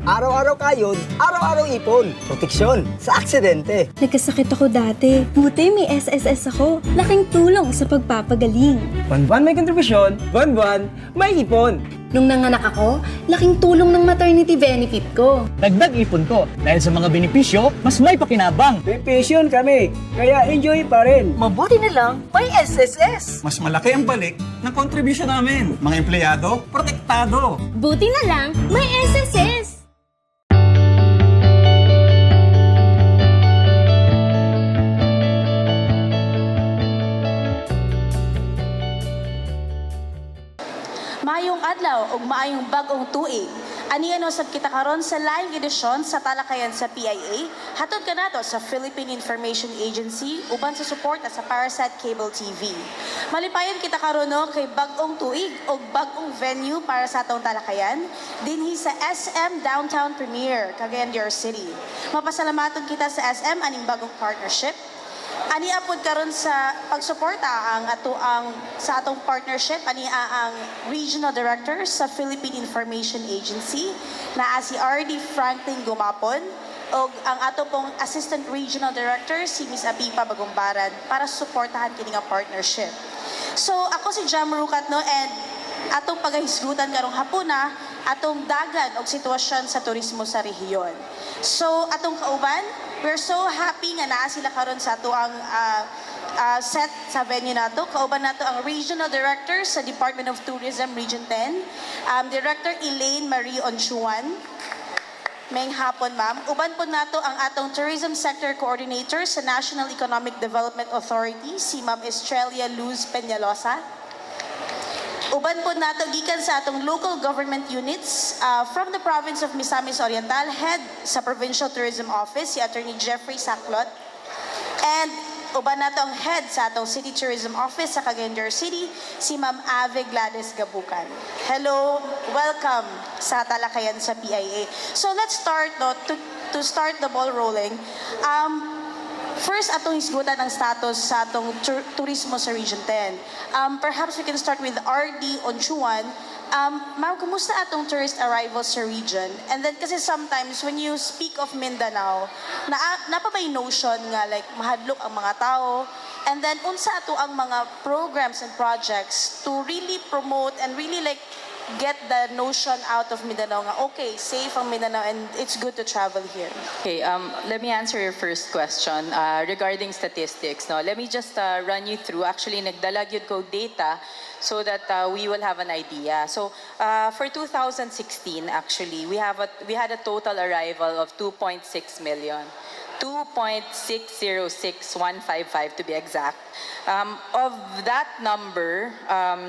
Araw-araw kayod, araw-araw ipon. Proteksyon sa aksidente. Nagkasakit ako dati. Buti may SSS ako. Laking tulong sa pagpapagaling. Buwan-buwan may kontribusyon, buwan-buwan may ipon. Nung nanganak ako, laking tulong ng maternity benefit ko. Dagdag ipon ko dahil sa mga benepisyo, mas may pakinabang. May pension kami, kaya enjoy pa rin. Mabuti na lang, may SSS. Mas malaki ang balik ng kontribusyon namin. Mga empleyado, protektado. Buti na lang, may SSS! Maayong adlaw ug maayong bag-ong tuig. Ani ano sad kita karon sa live edisyon sa Talakayan sa PIA, hatod kanato sa Philippine Information Agency uban sa suporta sa Parasat Cable TV. Malipayon kita karon no kay bag-ong tuig ug bag-ong venue para sa atong Talakayan dinhi sa SM Downtown Premier, Cagayan de Oro City. Mapasalamaton kita sa SM aning bagong partnership. Ani apod karon sa pagsuporta sa atong partnership ani ang Regional Director sa Philippine Information Agency na si RD Franklin Gumapon o ang ato pong Assistant Regional Director si Ms. Abipa Bagumbaran para suportahan kini nga partnership. So ako si Jam Rukat no and atong pagahisgutan karong hapuna atong dagan og sitwasyon sa turismo sa rehiyon. So atong kauban, we're so happy nga naa sila karon sa ato ang set sa venue nato. Kauban nato ang Regional Director sa Department of Tourism Region 10, Director Elaine Marie Onchuan. Mayng hapon, ma'am. Uban po nato ang atong Tourism Sector Coordinator sa National Economic Development Authority, si Ma'am Estrella Luz Peñalosa. Uban po nato gikan sa atong local government units from the province of Misamis Oriental, head sa Provincial Tourism Office, si Attorney Jeffrey Saclot. And uban nato ang head sa atong City Tourism Office sa Cagayan de Oro City, si Ma'am Ave Gladys Gabucan. Hello, welcome sa Talakayan sa PIA. So let's start to start the ball rolling. First, atong hisgutan ang status sa atong turismo sa Region 10. Perhaps we can start with RD Onchuan. Ma'am, kumusta atong tourist arrivals sa region? And then kasi sometimes when you speak of Mindanao, napabay notion nga like mahadlok ang mga tao. And then unsa ato ang mga programs and projects to really promote and really like get the notion out of Mindanao nga okay, safe ang Mindanao and it's good to travel here. Okay, let me answer your first question regarding statistics. No, let me just run you through. Actually, nagdalag yun ko data so that we will have an idea. So, for 2016, actually, we had a total arrival of 2.6 million. 2.606155 to be exact. Of that number,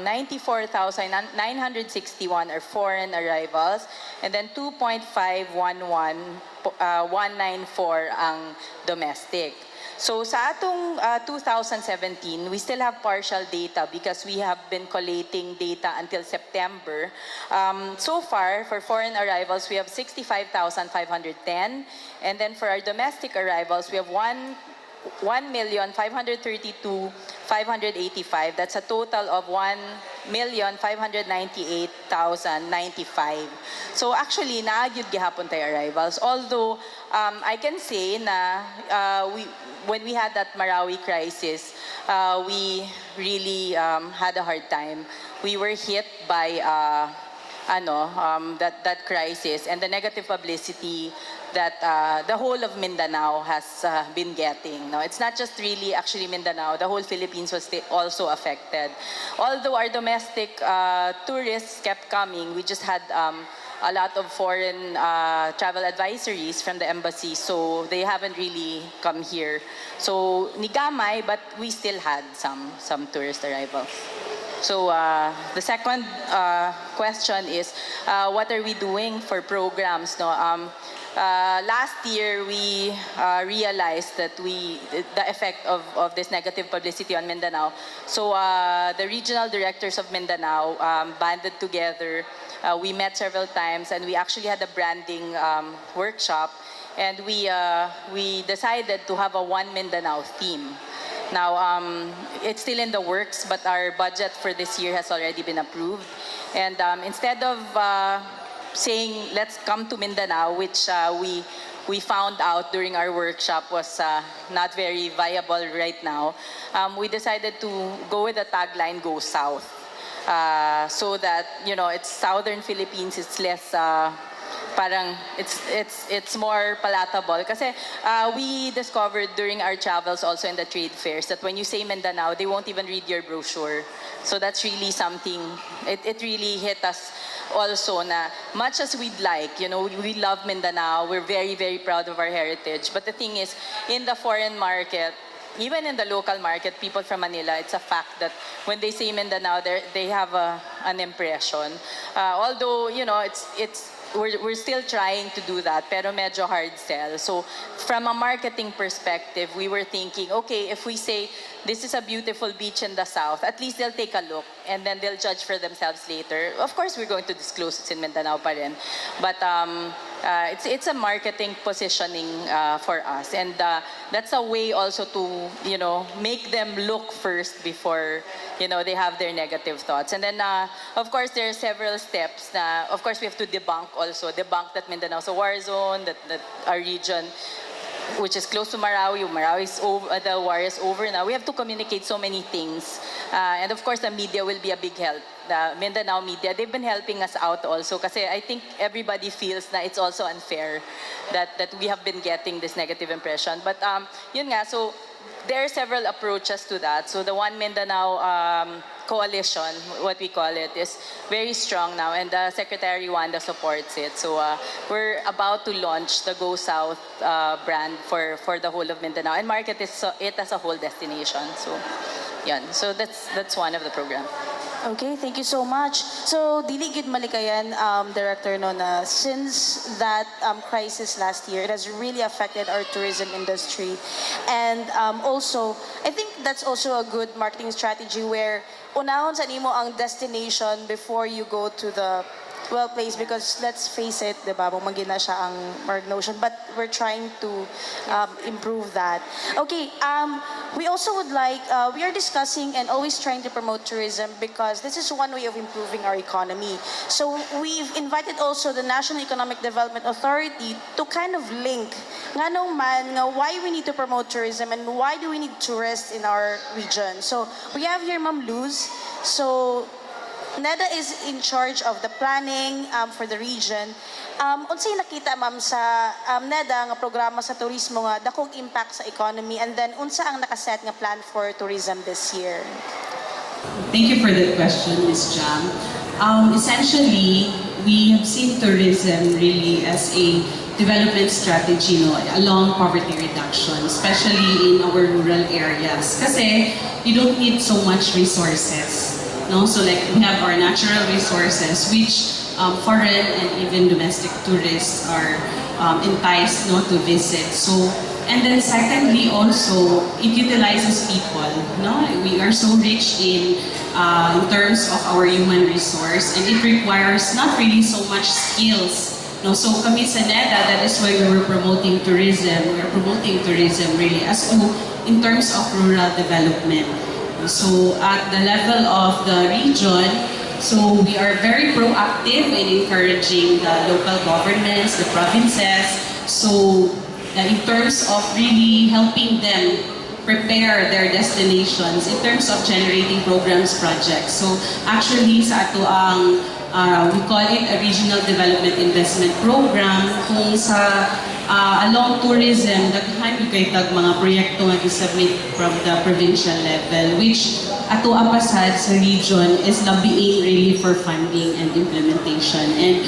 94,961 are foreign arrivals, and then 2.511194 ang domestic. So sa atong 2017, we still have partial data because we have been collating data until September. So far, for foreign arrivals, we have 65,510. And then for our domestic arrivals, we have 1,532,585. That's a total of 1,598,095. So actually, naagyud gihapon tayo arrivals. Although, I can say na when we had that Marawi crisis, we really had a hard time. We were hit by that crisis and the negative publicity that the whole of Mindanao has been getting. No, it's not just really actually Mindanao. The whole Philippines was also affected. Although our domestic tourists kept coming, we just had a lot of foreign travel advisories from the embassy, so they haven't really come here. So nigamay, but we still had some tourist arrivals. So the second question is, what are we doing for programs? No, last year we realized that the effect of this negative publicity on Mindanao. So the regional directors of Mindanao banded together. We met several times, and we actually had a branding workshop, and we decided to have a One Mindanao theme. Now, it's still in the works, but our budget for this year has already been approved. And instead of saying, let's come to Mindanao, which we found out during our workshop was not very viable right now, we decided to go with the tagline, Go South. So that, it's Southern Philippines, it's less, parang, it's more palatable. Kasi we discovered during our travels also in the trade fairs that when you say Mindanao, they won't even read your brochure. So that's really something, it really hit us also na much as we'd like, we love Mindanao, we're very, very proud of our heritage. But the thing is, in the foreign market, even in the local market, people from Manila, it's a fact that when they say Mindanao, they have an impression. Although, we're still trying to do that, pero medyo hard sell. So from a marketing perspective, we were thinking, okay, if we say this is a beautiful beach in the south, at least they'll take a look and then they'll judge for themselves later. Of course, we're going to disclose it's in Mindanao pa rin. But it's a marketing positioning for us. And that's a way also to, make them look first before, they have their negative thoughts. And then, of course, there are several steps na, of course, we have to debunk that Mindanao is a war zone, that our region, which is close to Marawi. Marawi is over, the war is over now. We have to communicate so many things. And of course, the media will be a big help. The Mindanao media, they've been helping us out also. Kasi I think everybody feels that it's also unfair that we have been getting this negative impression. But yun nga, so there are several approaches to that. So the One Mindanao coalition, what we call it, is very strong now, and Secretary Wanda supports it. So we're about to launch the Go South brand for the whole of Mindanao and market it as a whole destination. So, yan. So that's one of the program. Okay, thank you so much. So, Dili Gid Malikayan, Director, no, na since that crisis last year, it has really affected our tourism industry. And also, I think that's also a good marketing strategy where unahon sa nimo ang destination before you go to the place, because let's face it, diba, bumagi na siya ang mark notion, but we're trying to improve that. Okay, we also would like, we are discussing and always trying to promote tourism because this is one way of improving our economy. So we've invited also the National Economic Development Authority to kind of link nganong man nga why we need to promote tourism and why do we need tourists in our region. So we have here Ma'am Luz. So NEDA is in charge of the planning for the region. Unsay nakita ma'am sa NEDA nga programa sa turismo nga dakong impact sa economy, and then unsa ang nakaset nga plan for tourism this year? Thank you for that question, Ms. Jam. Essentially, we have seen tourism really as a development strategy, along poverty reduction, especially in our rural areas. Kasi you don't need so much resources. So like we have our natural resources which foreign and even domestic tourists are enticed to visit. So, and then secondly also, it utilizes people. We are so rich in terms of our human resource, and it requires not really so much skills. So kami sa NEDA, that is why we were promoting tourism. We are promoting tourism really as to in terms of rural development. So at the level of the region, so we are very proactive in encouraging the local governments, the provinces, so in terms of really helping them prepare their destinations in terms of generating programs, projects. So actually sa ato ang we call it a regional development investment program kung sa along tourism, daghan kay tag mga proyekto nga gi-submit from the provincial level, which ato apasad sa region is lobbying really for funding and implementation. And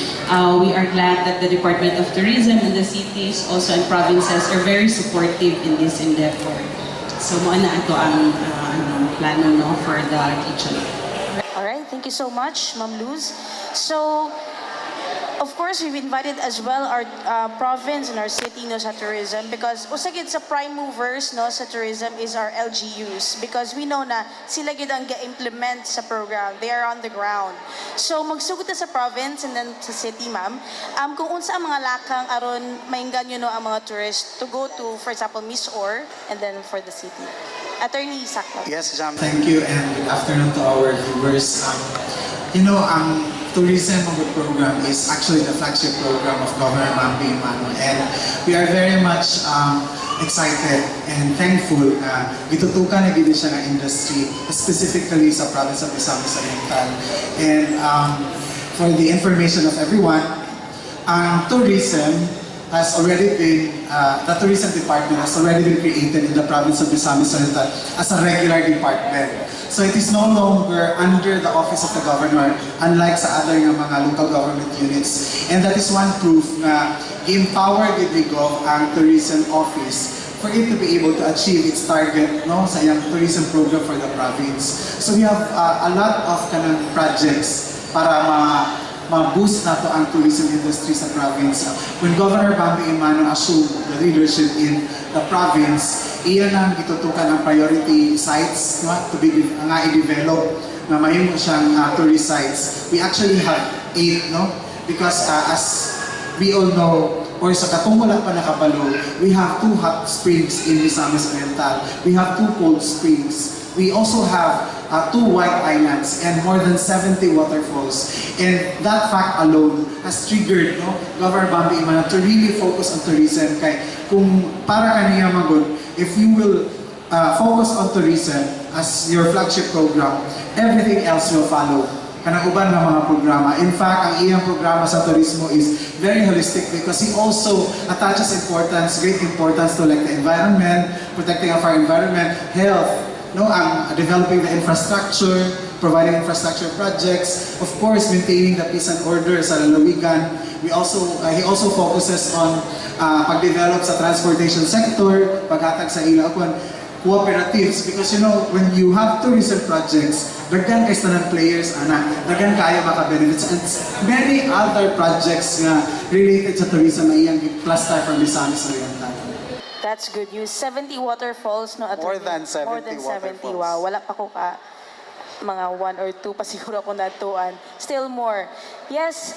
we are glad that the Department of Tourism and the cities also and provinces are very supportive in this endeavor. So mo na ato ang plano for the region. Alright, thank you so much, Ma'am Luz. So, of course, we've invited as well our province and our city sa tourism, because usagid sa prime movers sa tourism is our LGUs, because we know na sila gid ang ga-implement sa program. They are on the ground. So magsugod ta sa province and then sa city, ma'am. Kung unsa ang mga lakang aron mainggan ang mga tourists to go to, for example, Miss Or, and then for the city. Attorney Sakto. Yes, Jam. Thank you and good afternoon to our viewers. Ang tourism program is actually the flagship program of Governor Bambi Emmanuel, and we are very much excited and thankful na gitutukan na gid siya ng industry, specifically sa province of Misamis Oriental. And for the information of everyone, tourism has already been, the tourism department has already been created in the province of Misamis Oriental as a regular department. So it is no longer under the office of the governor, unlike sa other nga mga local government units. And that is one proof na i-empower gid ang tourism office for it to be able to achieve its target, no, sa iyang tourism program for the province. So we have a lot of kanang projects para ma-boost nato ang tourism industry sa province. When Governor Bambi Emmanuel assumed the leadership in the province, iyan ang gitutukan ang priority sites, no, to be i-develop na mahimo siyang tourist sites. We actually have 8, no, because as we all know, or sa katong wala pa nakabalo, we have 2 hot springs in Misamis Oriental. We have 2 cold springs. We also have 2 white islands and more than 70 waterfalls. And that fact alone has triggered, no, Governor Bambi Emmanuel to really focus on tourism. Kay kung para kaniya magod, if you will focus on tourism as your flagship program, everything else will follow. Kanang uban ng mga programa. In fact, ang iyang programa sa turismo is very holistic because he also attaches great importance to like the environment, protecting of our environment, health, no, developing the infrastructure, providing infrastructure projects, of course, maintaining the peace and order sa lalawigan. He also focuses on pag-develop sa transportation sector, paghatag sa ilaw cooperatives, because you know, when you have tourism projects, daghan kay tanan players daghan kayo maka-benefits, and many other projects nga related sa tourism na iyang cluster for Misamis Oriental. That's good news. 70 waterfalls, no? More than 70 More than 70, waterfalls. wow. Wala pa ko mga 1 or 2 pa siguro ako natuan. Still more. Yes,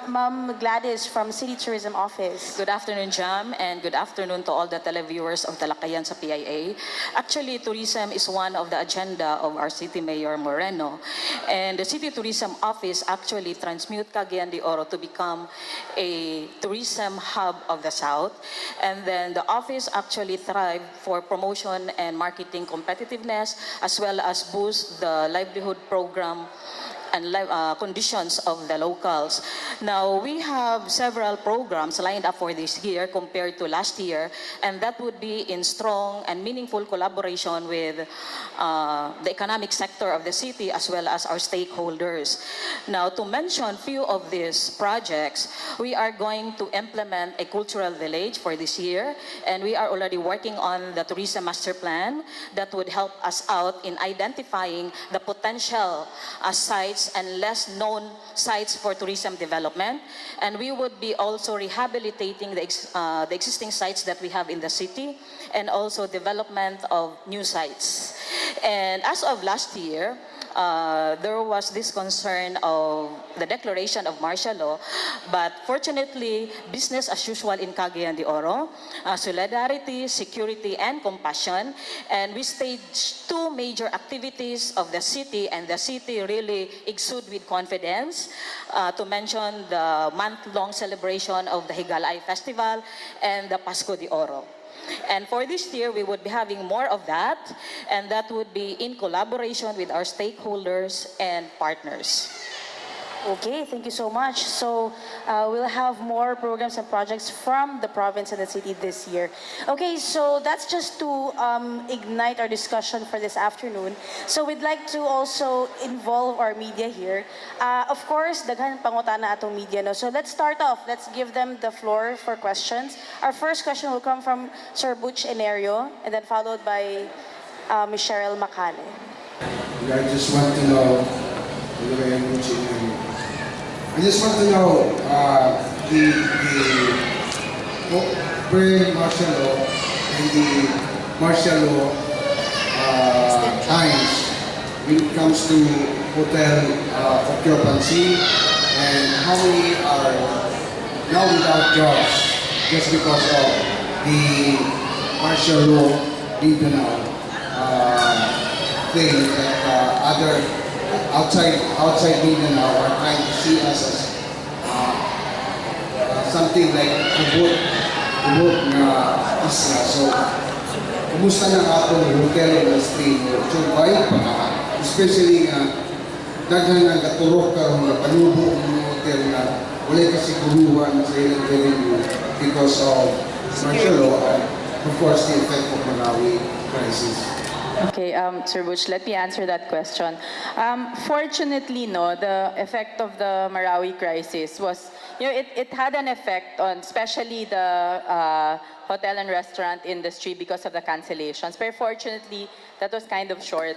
Ma'am Gladys from City Tourism Office. Good afternoon, Jam, and good afternoon to all the televiewers of Talakayan sa PIA. Actually, tourism is one of the agenda of our City Mayor Moreno. And the City Tourism Office actually transmute Cagayan de Oro to become a tourism hub of the South. And then the office actually thrive for promotion and marketing competitiveness, as well as boost the livelihood program and conditions of the locals. Now, we have several programs lined up for this year compared to last year, and that would be in strong and meaningful collaboration with the economic sector of the city as well as our stakeholders. Now, to mention few of these projects, we are going to implement a cultural village for this year, and we are already working on the tourism master plan that would help us out in identifying the potential sites and less known sites for tourism development. And we would be also rehabilitating the existing sites that we have in the city, and also development of new sites. And as of last year, there was this concern of the declaration of martial law, but fortunately, business as usual in Cagayan de Oro, solidarity, security, and compassion, and we staged 2 major activities of the city, and the city really exude with confidence, to mention the month-long celebration of the Higalay Festival and the Pasko de Oro. And for this year, we would be having more of that, and that would be in collaboration with our stakeholders and partners. Okay, thank you so much. So we'll have more programs and projects from the province and the city this year. Okay, so that's just to ignite our discussion for this afternoon. So we'd like to also involve our media here. Of course, daghan pangutana atong media, no? So let's start off. Let's give them the floor for questions. Our first question will come from Sir Butch Enerio, and then followed by Ms. Cheryl Macane. I just want to know, I just want to know the pre-martial law and the martial law times when it comes to hotel occupancy, and how many are now without jobs just because of the martial law regional thing that other outside Mindanao are trying to see us as something like kubot na isla. So, kumusta na ato ng hotel industry mo? So, bayan pa ka. Especially daghan ang katurok karon nga panubo ng hotel na wala kasiguruhan sa ilang revenue because of martial law and of course the effect of Malawi crisis. Okay, Sir Butch, let me answer that question. Fortunately, no, the effect of the Marawi crisis was, it had an effect on especially the hotel and restaurant industry because of the cancellations. But fortunately, that was kind of short.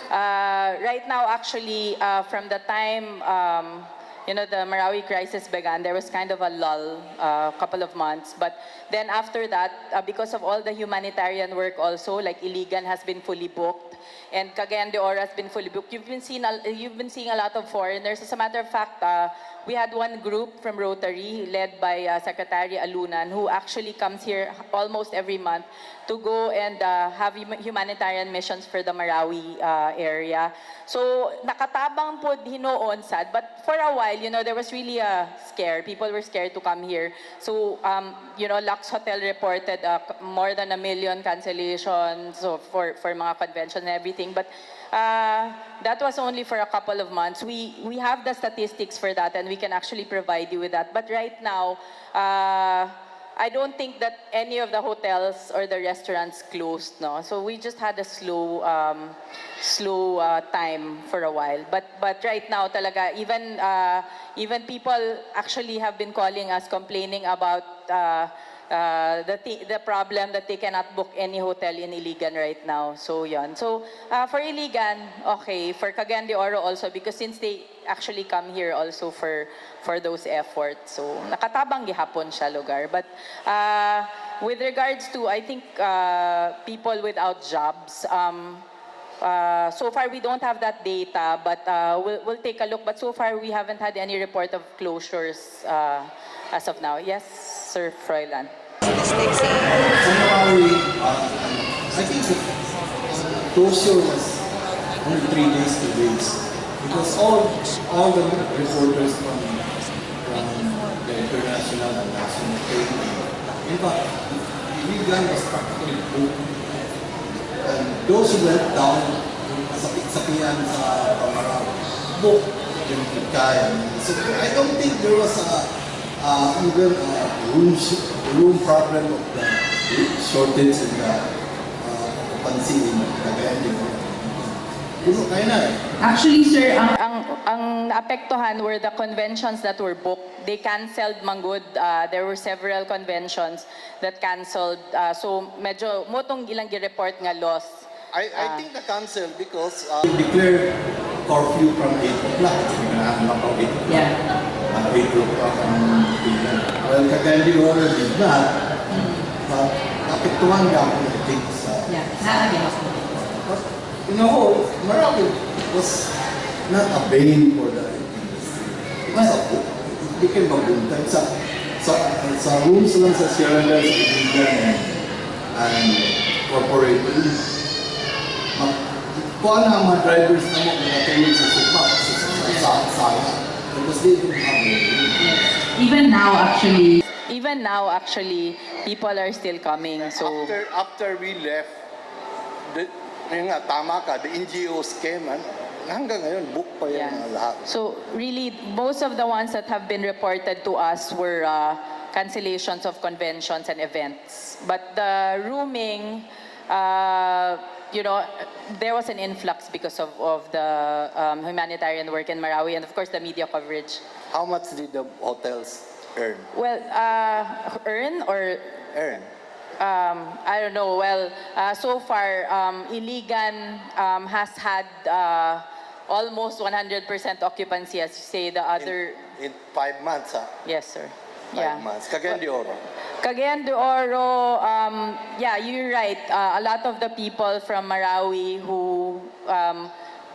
Right now, actually, from the time the Marawi crisis began, there was kind of a lull, couple of months. But then after that, because of all the humanitarian work also, like Iligan has been fully booked, and Cagayan de Oro has been fully booked. You've been seeing a lot of foreigners. As a matter of fact, we had one group from Rotary led by Secretary Alunan who actually comes here almost every month to go and have humanitarian missions for the Marawi area. So nakatabang po hinoon sad, but for a while, there was really a scare. People were scared to come here. So Lux Hotel reported more than 1 million cancellations for mga convention and everything. But that was only for a couple of months. We have the statistics for that, and we can actually provide you with that. But right now, I don't think that any of the hotels or the restaurants closed, no. So we just had a slow time for a while. But right now, talaga, even people actually have been calling us, complaining about the problem that they cannot book any hotel in Iligan right now. So yun. So for Iligan, okay. For Cagayan de Oro also, because since they actually come here also for those efforts. So nakatabang gihapon siya lugar. But with regards to, I think, people without jobs, so far we don't have that data, but we'll take a look. But so far we haven't had any report of closures as of now. Yes, Sir Froilan. Marawi, I think the closure was only 3 days, 2 days. Because all the reporters from the international and national trade, in fact, Iligan was practically booked. And those who went down sa Pian sa Marawi, booked yung Talakayan. So I don't think there was even a room problem of the shortage in the occupancy in Cagayan de Oro. Puno kayo na eh. Actually, sir, ang naapektuhan were the conventions that were booked. They canceled manggod. There were several conventions that canceled. So medyo motong ilang gi-report nga loss. I think na-cancel because declared curfew from 8 o'clock. Yeah. 8 o'clock ang Iligan. Well, Cagayan de Oro did not. But napektuhan nga ako I think sa... Yeah. In a whole, Marawi was not a bane for the industry. It became a boom time. Sa rooms lang sa Sierra Leone, sa Iligan and corporate. Kuha na mga drivers na mo kung natulog sa supa, sa saya. Because they didn't have it. Even now, actually, people are still coming. So After we left, ayun nga, tama ka, the NGOs came, hanggang ngayon, book pa yan lahat. So really, most of the ones that have been reported to us were cancellations of conventions and events. But the rooming, there was an influx because of the humanitarian work in Marawi and of course the media coverage. How much did the hotels earn? Well, earn? I don't know. Well, so far, Iligan has had almost 100% occupancy, as you say. The other In 5 months, yes, sir. 5 months. Cagayan de Oro. Cagayan de Oro, yeah, you're right. A lot of the people from Marawi who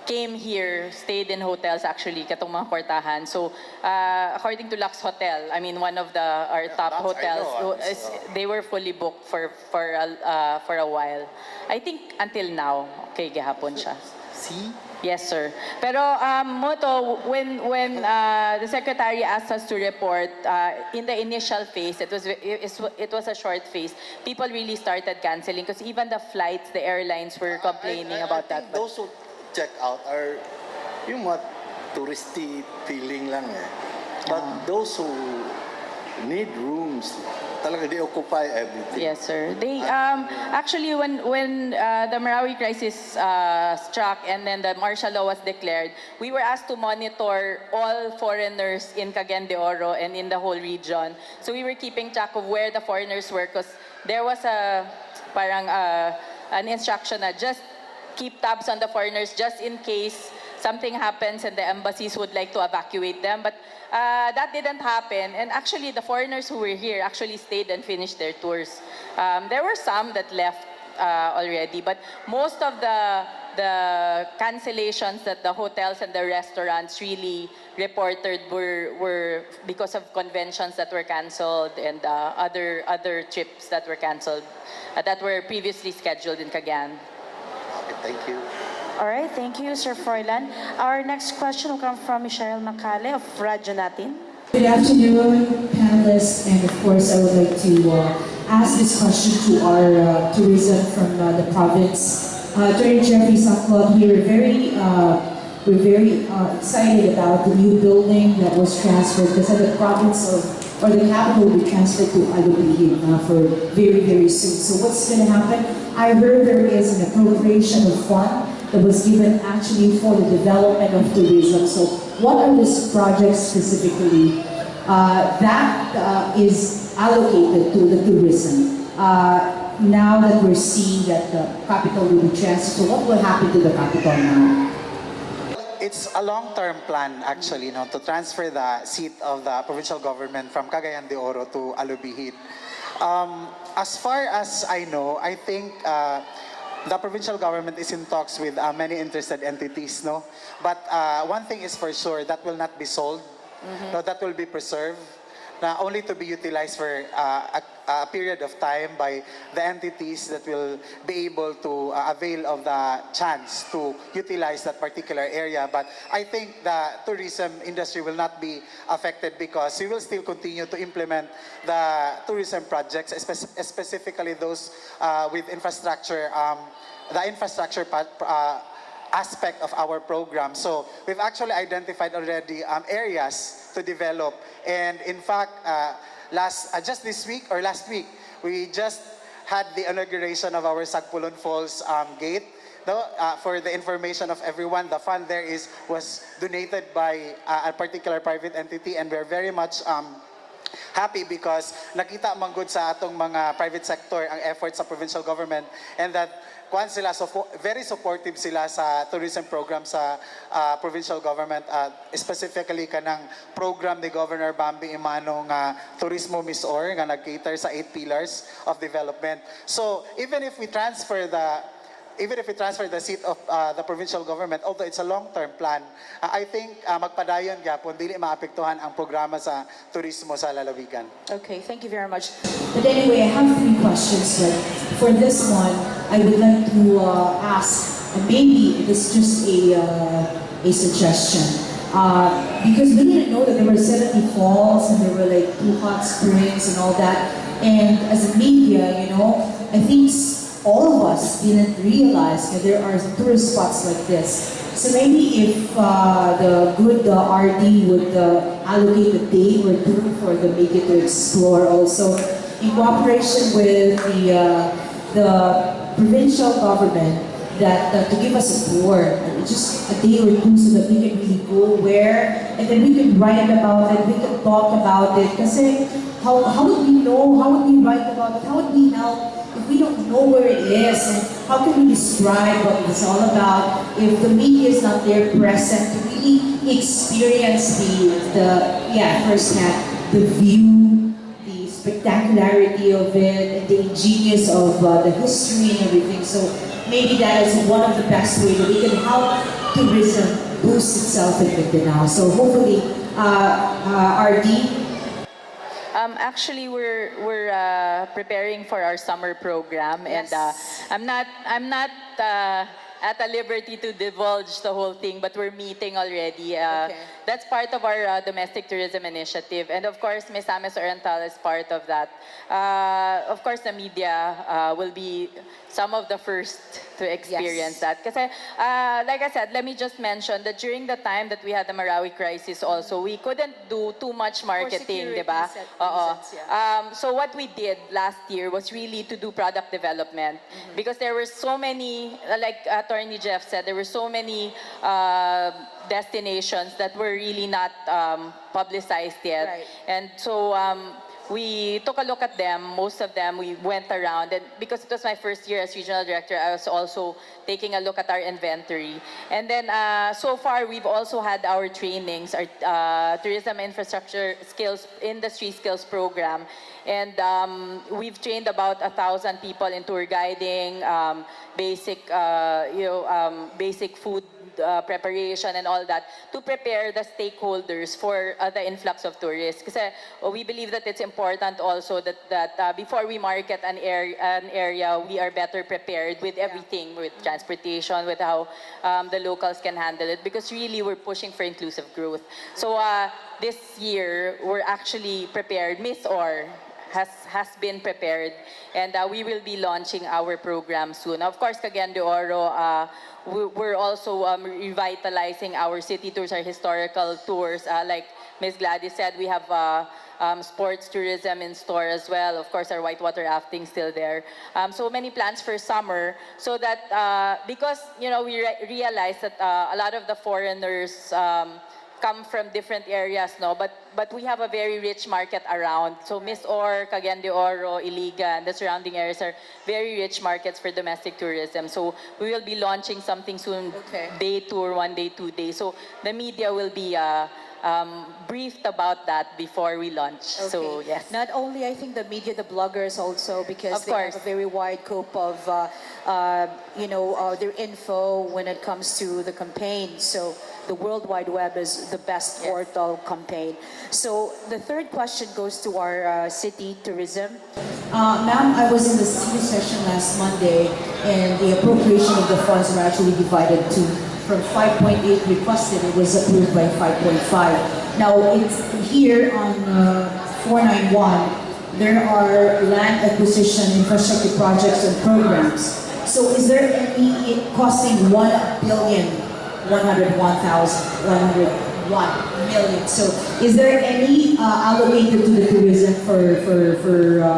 came here stayed in hotels actually, katong mga kwartahan. So, according to Lux Hotel, I mean one of our top hotels, they were fully booked for a while. I think until now, okay, gihapon siya. See? Yes, sir. Pero Moto, when the secretary asked us to report in the initial phase, it was a short phase. People really started canceling because even the flights, the airlines were complaining about I that. think those who check out are yung mga touristy feeling lang eh. But those who need rooms, talaga they occupy everything. Yes, sir. They actually when the Marawi crisis struck and then the martial law was declared, we were asked to monitor all foreigners in Cagayan de Oro and in the whole region. So we were keeping track of where the foreigners were because there was an instruction na just keep tabs on the foreigners just in case something happens and the embassies would like to evacuate them. But that didn't happen. And actually, the foreigners who were here actually stayed and finished their tours. There were some that left already, but most of the cancellations that the hotels and the restaurants really reported were because of conventions that were canceled and other trips that were canceled that were previously scheduled in Cagayan. Okay, thank you. All right, thank you, Sir Froilan. Our next question will come from Michelle Macale of Radyo Natin. Good afternoon, panelists, and of course, I would like to ask this question to our tourism from the province. During Jeffrey's Unplugged, we were very excited about the new building that was transferred because the province or the capital will be transferred to Alubihim for very, very soon. So what's going to happen? I heard there is an appropriation of fund that was given actually for the development of tourism. So what are these projects specifically that is allocated to the tourism? Now that we're seeing that the capital will be transferred, so what will happen to the capital now? It's a long-term plan actually, to transfer the seat of the provincial government from Cagayan de Oro to Alubihit. As far as I know, I think the provincial government is in talks with many interested entities, no? But one thing is for sure, that will not be sold. No, that will be preserved, only to be utilized for a period of time by the entities that will be able to avail of the chance to utilize that particular area. But I think the tourism industry will not be affected because we will still continue to implement the tourism projects, specifically those with infrastructure, the infrastructure aspect of our program. So we've actually identified already areas to develop. And in fact, just this week or last week, we just had the inauguration of our Sagpulon Falls gate. For the information of everyone, the fund there was donated by a particular private entity, and we're very much happy because nakita man good sa atong mga private sector ang efforts sa provincial government, and that very supportive sila sa tourism program sa provincial government, specifically kanang program ni Governor Bambi Imano nga Turismo Misor nga nag-cater sa 8 pillars of development. So even if we transfer the seat of the provincial government, although it's a long-term plan, I think magpadayon gyapon dili maapektuhan ang programa sa turismo sa lalawigan. Okay, thank you very much. But anyway, I have 3 questions. But for this one, I would like to ask, and maybe it is just a suggestion, because we didn't know that there were 70 falls and there were like 2 hot springs and all that. And as a media, I think all of us didn't realize that there are tourist spots like this. So maybe if the good RD would allocate a day or 2 for the media to explore also, in cooperation with the provincial government, that to give us a tour, just a day or 2, so that we can really go where, and then we can write about it, we can talk about it. Kasi how would we know, how would we write about it, how would we help if we don't know where it is, and how can we describe what it's all about if the media is not there present to really experience firsthand the view, the spectacularity of it, and the ingenious of the history and everything. So maybe that is one of the best ways that we can help tourism boost itself in Mindanao. So hopefully, RD. Actually, we're preparing for our summer program, Yes. and I'm not at a liberty to divulge the whole thing, but we're meeting already. That's part of our domestic tourism initiative. And of course, Misamis Oriental is part of that. Of course, the media will be some of the first to experience that. Kasi, like I said, let me just mention that during the time that we had the Marawi crisis also, we couldn't do too much marketing, di ba? So what we did last year was really to do product development. Because there were so many, like Attorney Jeff said, there were so many destinations that were really not publicized yet. Right. And so we took a look at them, most of them, we went around, and because it was my first year as regional director, I was also taking a look at our inventory. And then so far, we've also had our trainings, our tourism infrastructure skills, industry skills program. And we've trained about 1,000 people in tour guiding, basic, basic food preparation and all that to prepare the stakeholders for the influx of tourists. Because we believe that it's important also that before we market an area, we are better prepared with everything, with transportation, with how the locals can handle it. Because really, we're pushing for inclusive growth. So this year, we're actually prepared. Miss Or has been prepared, and we will be launching our program soon. Of course, Cagayan de Oro, we're also revitalizing our city tours, our historical tours. Like Ms. Gladys said, we have sports tourism in store as well. Of course, our whitewater rafting still there. So many plans for summer, so that because we realize that a lot of the foreigners come from different areas, but we have a very rich market around. So Miss Or, Cagayan de Oro, Iligan, the surrounding areas are very rich markets for domestic tourism. So we will be launching something soon, day tour, 1 day, 2 days. So the media will be briefed about that before we launch. So yes. Not only, I think, the media, the bloggers also, because Of they course. have a very wide scope of, their info when it comes to the campaign. So the World Wide Web is the best portal campaign. So the third question goes to our city tourism. Ma'am, I was in the city session last Monday, and the appropriation of the funds were actually divided to, from 5.8 requested, it was approved by 5.5. Now, it's here on 491, there are land acquisition, infrastructure projects, and programs. So is there any costing 1,101,101,000,000? So is there any allocated to the tourism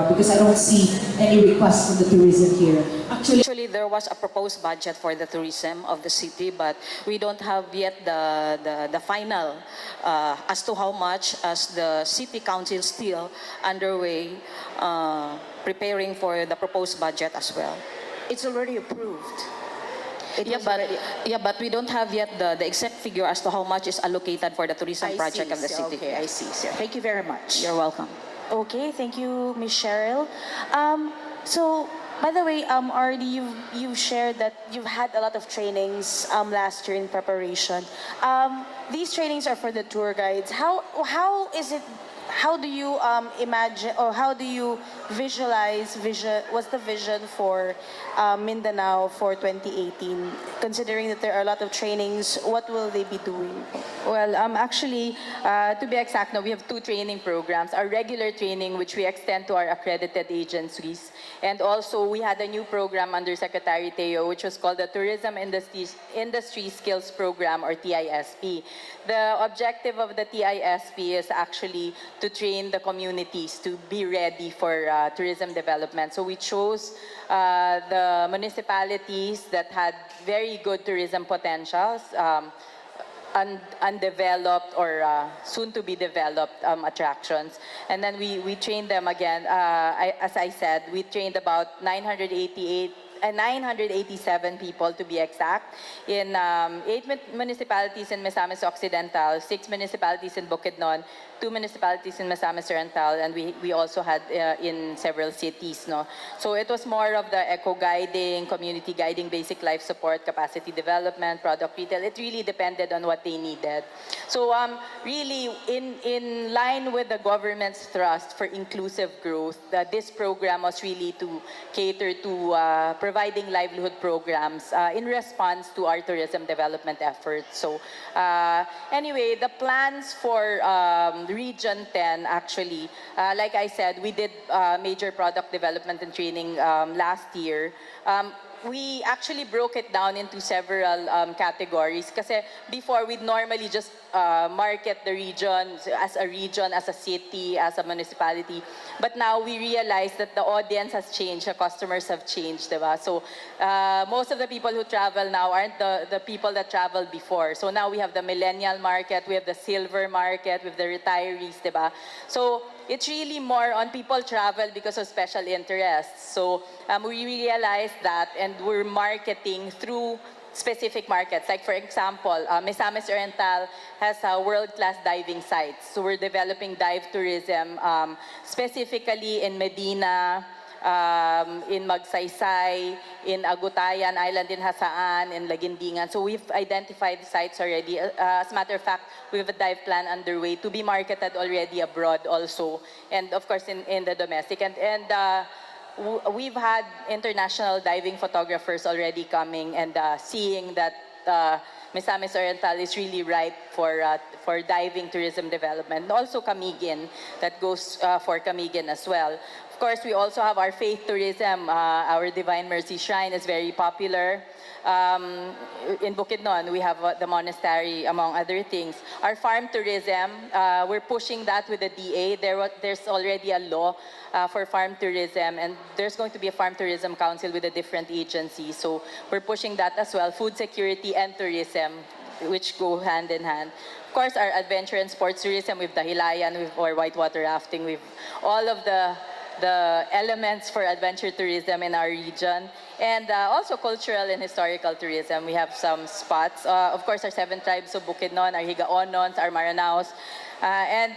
because I don't see any requests from the tourism here? Actually, there was a proposed budget for the tourism of the city, but we don't have yet the final as to how much, as the city council still underway preparing for the proposed budget as well. It's already approved. But we don't have yet the exact figure as to how much is allocated for the tourism project of the city. Okay, I see, sir. Thank you very much. You're welcome. Okay, thank you, Ms. Cheryl. So, by the way, already you've shared that you've had a lot of trainings last year in preparation. These trainings are for the tour guides. How is it? How do you imagine, or how do you visualize? What's the vision for Mindanao for 2018? Considering that there are a lot of trainings, what will they be doing? Well, actually, to be exact, no, we have 2 training programs. Our regular training, which we extend to our accredited agencies. And also, we had a new program under Secretary Teo, which was called the Tourism Industry Skills Program, or TISP. The objective of the TISP is actually to train the communities to be ready for tourism development. So we chose the municipalities that had very good tourism potentials, undeveloped or soon to be developed attractions. And then we trained them again. As I said, we trained about 987 people to be exact in 8 municipalities in Misamis Occidental, 6 municipalities in Bukidnon, 2 municipalities in Misamis Oriental, and we also had in several cities. No? So it was more of the eco-guiding, community guiding, basic life support, capacity development, product retail. It really depended on what they needed. So really, in line with the government's thrust for inclusive growth, this program was really to cater to providing livelihood programs in response to our tourism development efforts. So anyway, the plans for Region 10 actually, like I said, we did major product development and training last year. We actually broke it down into several categories kasi before we'd normally just market the region, as a city, as a municipality. But now we realize that the audience has changed, the customers have changed, diba? So most of the people who travel now aren't the people that traveled before. So now we have the millennial market, we have the silver market, we have the retirees, diba? So it's really more on people travel because of special interests. So we realized that, and we're marketing through specific markets. Like for example, Misamis Oriental has world-class diving sites. So we're developing dive tourism specifically in Medina, in Magsaysay, in Agutayan Island in Hasaan, in Laguindingan. So we've identified sites already. As a matter of fact, we have a dive plan underway to be marketed already abroad also, and of course in the domestic. And we've had international diving photographers already coming and seeing that Misamis Oriental is really ripe for diving tourism development. And also Camiguin, that goes for Camiguin as well. Of course, we also have our faith tourism. Our Divine Mercy Shrine is very popular. In Bukidnon, we have the monastery, among other things. Our farm tourism, we're pushing that with the DA. There's already a law for farm tourism, and there's going to be a farm tourism council with a different agency. So we're pushing that as well. Food security and tourism, which go hand in hand. Of course, our adventure and sports tourism with the Hilayan, or whitewater rafting, with all of the elements for adventure tourism in our region, and also cultural and historical tourism. We have some spots. Of course, our 7 tribes of Bukidnon, our Higaonons, our Maranaos, and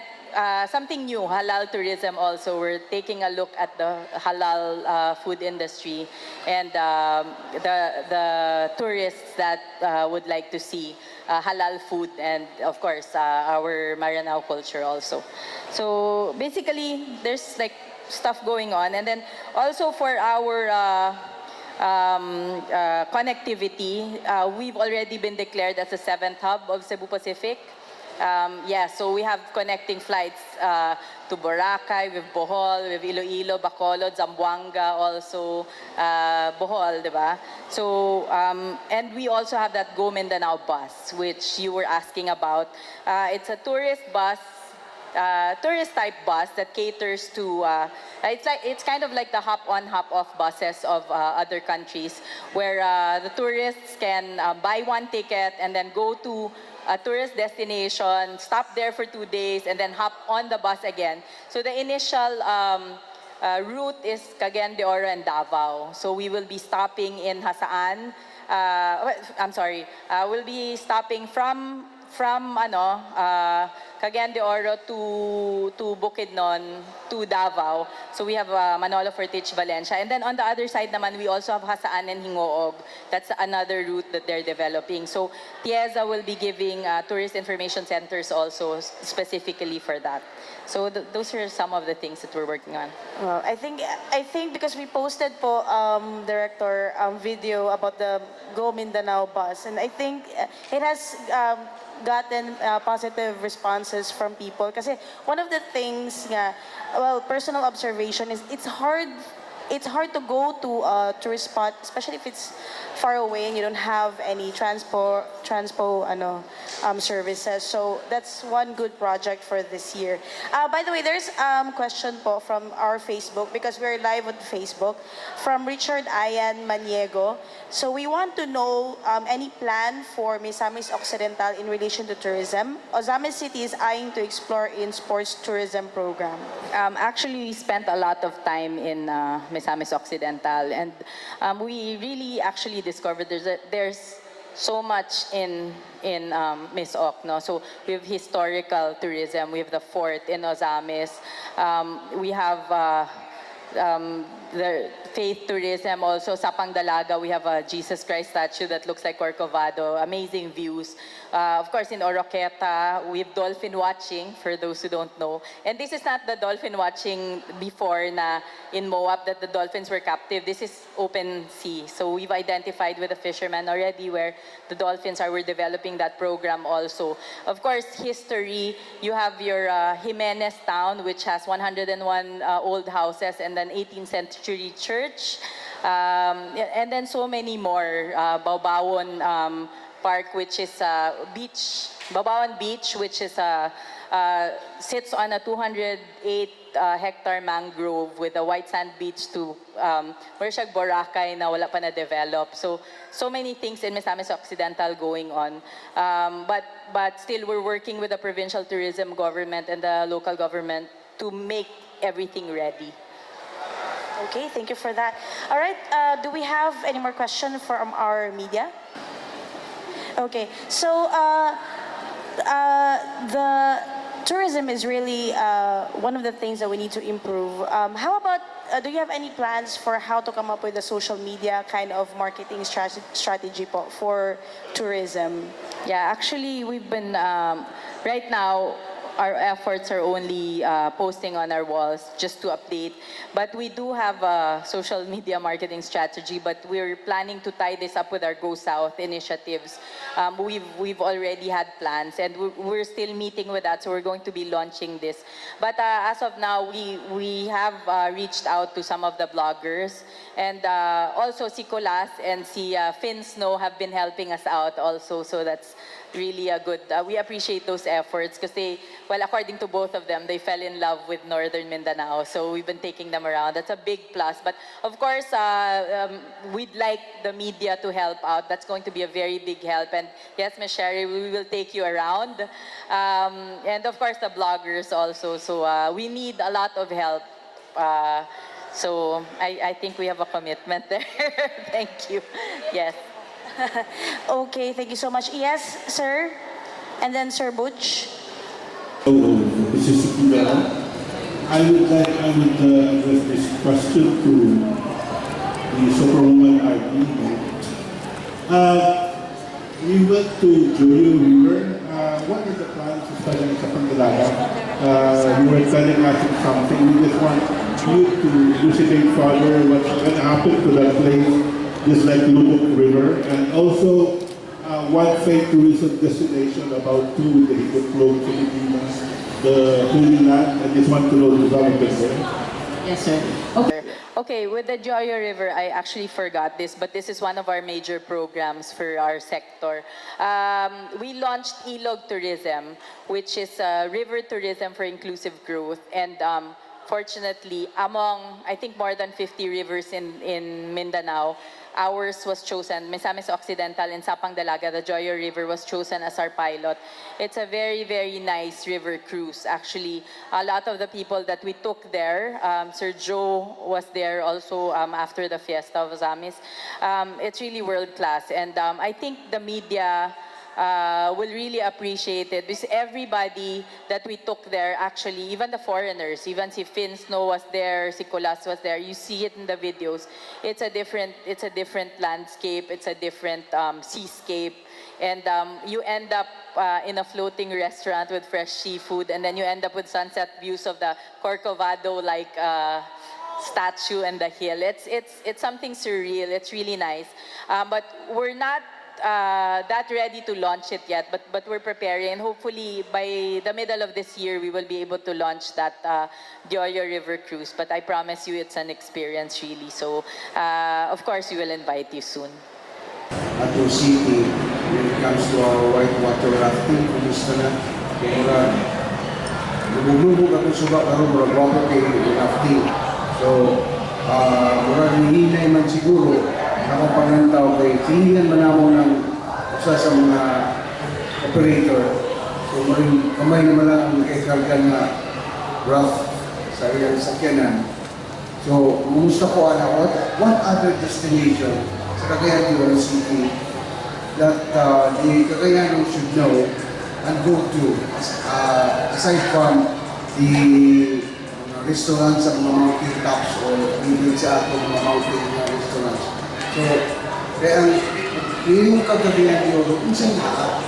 something new, halal tourism also. We're taking a look at the halal food industry and the tourists that would like to see halal food, and of course our Maranao culture also. So basically, there's like stuff going on. And then also for our connectivity, we've already been declared as the 7th hub of Cebu Pacific. So we have connecting flights to Boracay, with Bohol, with Iloilo, Bacolod, Zamboanga, also Bohol, diba? So, and we also have that Go Mindanao bus, which you were asking about. It's a tourist bus, tourist type bus that caters to it's kind of like the hop-on, hop-off buses of other countries, where the tourists can buy one ticket and then go to a tourist destination, stop there for 2 days, and then hop on the bus again. So the initial route is Cagayan de Oro and Davao. So we will be stopping in Hasaan. We'll be stopping from Cagayan de Oro to Bukidnon to Davao. So we have Manolo, Fortich, Valencia. And then on the other side naman, we also have Hasaan and Hingoog. That's another route that they're developing. So TIEZA will be giving tourist information centers also specifically for that. So those are some of the things that we're working on. Well, I think because we posted po, Director, video about the Go Mindanao bus, and I think it has gotten positive responses from people. Kasi one of the things, personal observation is it's hard to go to a tourist spot, especially if it's far away and you don't have any transpo services. So that's one good project for this year. By the way, there's question po from our Facebook, because we're live on Facebook, from Richard Ayan Maniego. So we want to know any plan for Misamis Occidental in relation to tourism. Ozamis City is eyeing to explore in sports tourism program. Actually, we spent a lot of time in Misamis Occidental, and we really actually discovered there's so much in Miss Oc, no? So we have historical tourism, we have the fort in Ozamis, we have the faith tourism also. Sa Pangdalaga, we have a Jesus Christ statue that looks like Corcovado, amazing views. of course, in Oroqueta, we have dolphin watching, for those who don't know. And this is not the dolphin watching before na in Moab that the dolphins were captive. This is open sea. So we've identified with the fishermen already where the dolphins are. We're developing that program also. Of course, history, you have your Jimenez town, which has 101 old houses and an 18th century church. And then so many more. Baubawon Park, which is a beach, Babawan Beach, which is sits on a 208 hectare mangrove with a white sand beach to Mershag Boracay na wala pa na-develop. So many things in Misamis Occidental going on. But still, we're working with the provincial tourism government and the local government to make everything ready. Okay, thank you for that. All right, do we have any more questions from our media? Okay, so the tourism is really one of the things that we need to improve. How about, do you have any plans for how to come up with a social media kind of marketing strategy for tourism? Yeah, actually, we've been, right now, our efforts are only posting on our walls just to update. But we do have a social media marketing strategy, but we're planning to tie this up with our Go South initiatives. We've already had plans, and we're still meeting with that, so we're going to be launching this. But as of now, we have reached out to some of the bloggers, and also si Colas and si Finn Snow have been helping us out also, so that's really a good, we appreciate those efforts because they, well, according to both of them, they fell in love with Northern Mindanao. So we've been taking them around. That's a big plus. But of course, we'd like the media to help out. That's going to be a very big help. And yes, Ms. Sherry, we will take you around. And of course, the bloggers also. So we need a lot of help. So I think we have a commitment there. Thank you. Yes. Okay, thank you so much. Yes, sir. And then Sir Butch. Hello, this is Kudala. I would address this question to the Superwoman RP. We went to Joyo River. What are the plans, especially sa Pangalaga? You were telling us something. We just want you to elucidate further what's going to happen to that place. Just like Lubbock River, and also one fake tourism destination about two, the Hipotlobe Philippines, the Holy Land. I just want to know the development there. Yes, sir. Okay. Okay, with the Joyo River, I actually forgot this, but this is one of our major programs for our sector. We launched Ilog Tourism, which is river tourism for inclusive growth, and fortunately, among, I think, more than 50 rivers in Mindanao, ours was chosen, Misamis Occidental in Sapang Dalaga, the Joyo River was chosen as our pilot. It's a very, very nice river cruise. Actually, a lot of the people that we took there, Sir Joe was there also after the Fiesta of Zamis. It's really world class, and I think the media will really appreciate it because everybody that we took there, actually, even the foreigners, even si Finn Snow was there, si Colas was there, you see it in the videos. It's a different landscape, it's a different seascape, and you end up in a floating restaurant with fresh seafood, and then you end up with sunset views of the Corcovado like statue and the hill. It's something surreal. It's really nice, but we're not that ready to launch it yet, but we're preparing, and hopefully by the middle of this year we will be able to launch that Joyo River cruise. But I promise you, it's an experience really. So of course we will invite you soon. At your city, when it comes to our whitewater rafting, kumusta na? Kaya lumulubog ako suba karon murag wapo kay rafting. So murag hihinay man siguro akong pangantaw kay pilihan man ako ng usa sa mga operator. So maring kamay naman lang ang nagkakarga na raft sa iyang sakyanan. So kumusta po anak, what other destination sa Cagayan de Oro City that the Cagayanos should know and go to aside from the restaurants sa mga mountain tops or hindi sa atong mga mountain restaurants. So, kaya yung Cagayan de Oro, minsan lahat.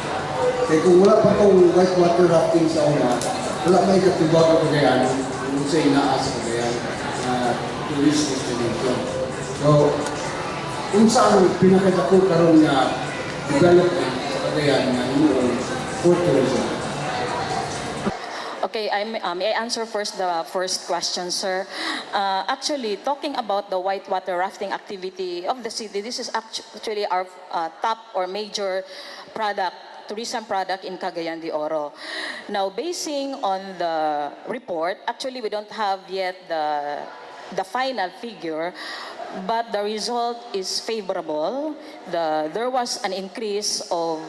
Kaya kung wala pa itong whitewater rafting sa una, wala may katibag o Cagayan, kung sa inaas sa Cagayan na tourist destination. So, kung saan pinakadako karoon na development sa Cagayan na noon for tourism. Okay, may I answer first the first question, sir? Actually, talking about the whitewater rafting activity of the city, this is actually our top or major tourism product in Cagayan de Oro. Now, basing on the report, actually we don't have yet the final figure, but the result is favorable. There was an increase of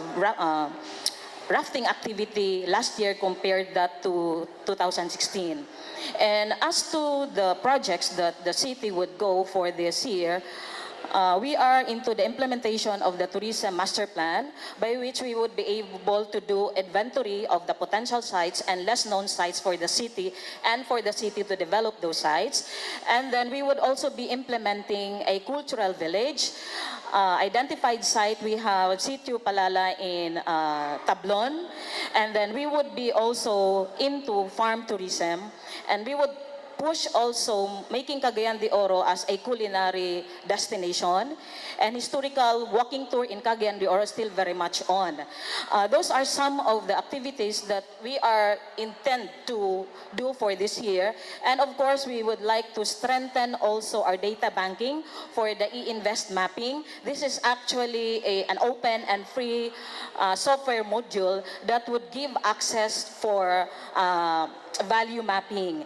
rafting activity last year compared that to 2016. And as to the projects that the city would go for this year, we are into the implementation of the tourism master plan, by which we would be able to do inventory of the potential sites and less known sites for the city, and for the city to develop those sites. And then we would also be implementing a cultural village. Identified site, we have Sitio Palala in Tablon, and then we would be also into farm tourism, and we would push also making Cagayan de Oro as a culinary destination, and historical walking tour in Cagayan de Oro is still very much on. Those are some of the activities that we are intent to do for this year. And of course, we would like to strengthen also our data banking for the e-invest mapping. This is actually an open and free software module that would give access for value mapping.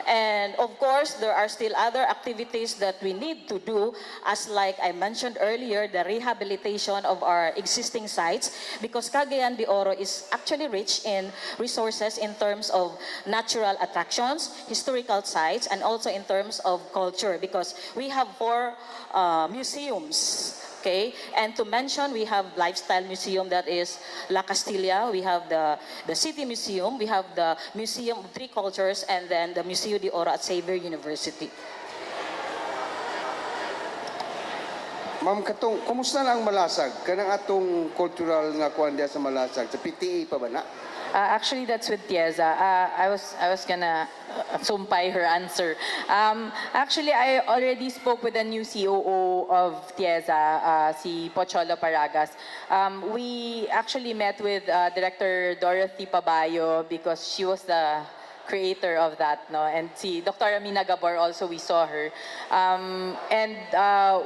And of course, there are still other activities that we need to do, as like I mentioned earlier, the rehabilitation of our existing sites, because Cagayan de Oro is actually rich in resources in terms of natural attractions, historical sites, and also in terms of culture, because we have 4 museums. Okay, and to mention, we have Lifestyle Museum, that is La Castilla. We have the City Museum. We have the Museum of Three Cultures, and then the Museo de Oro at Xavier University. Ma'am Katong, kumusta na ang Malasag? Kanang atong cultural nga kuan diya sa Malasag, sa PTA pa ba na? Actually, that's with Tieza. I was gonna sumpay her answer. Actually, I already spoke with the new COO of Tieza, si Pocholo Paragas. We actually met with Director Dorothy Pabayo because she was the creator of that, no? And si Dr. Amina Gabor also, we saw her. And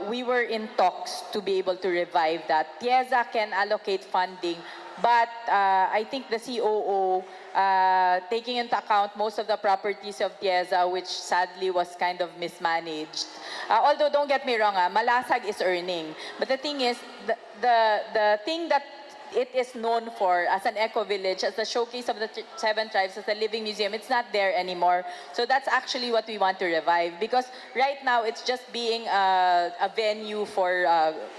we were in talks to be able to revive that. Tieza can allocate funding, but I think the COO, taking into account most of the properties of Tieza, which sadly was kind of mismanaged. Although, don't get me wrong, Malasag is earning. But the thing is, the thing that it is known for as an eco-village, as a showcase of the 7 tribes, as a living museum, it's not there anymore. So that's actually what we want to revive. Because right now, it's just being a venue for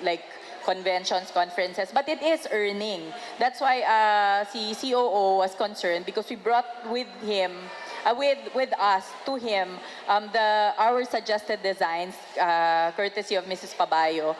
like conventions, conferences, but it is earning. That's why the COO was concerned, because we brought with him, with us to him, our suggested designs, courtesy of Mrs. Pabayo,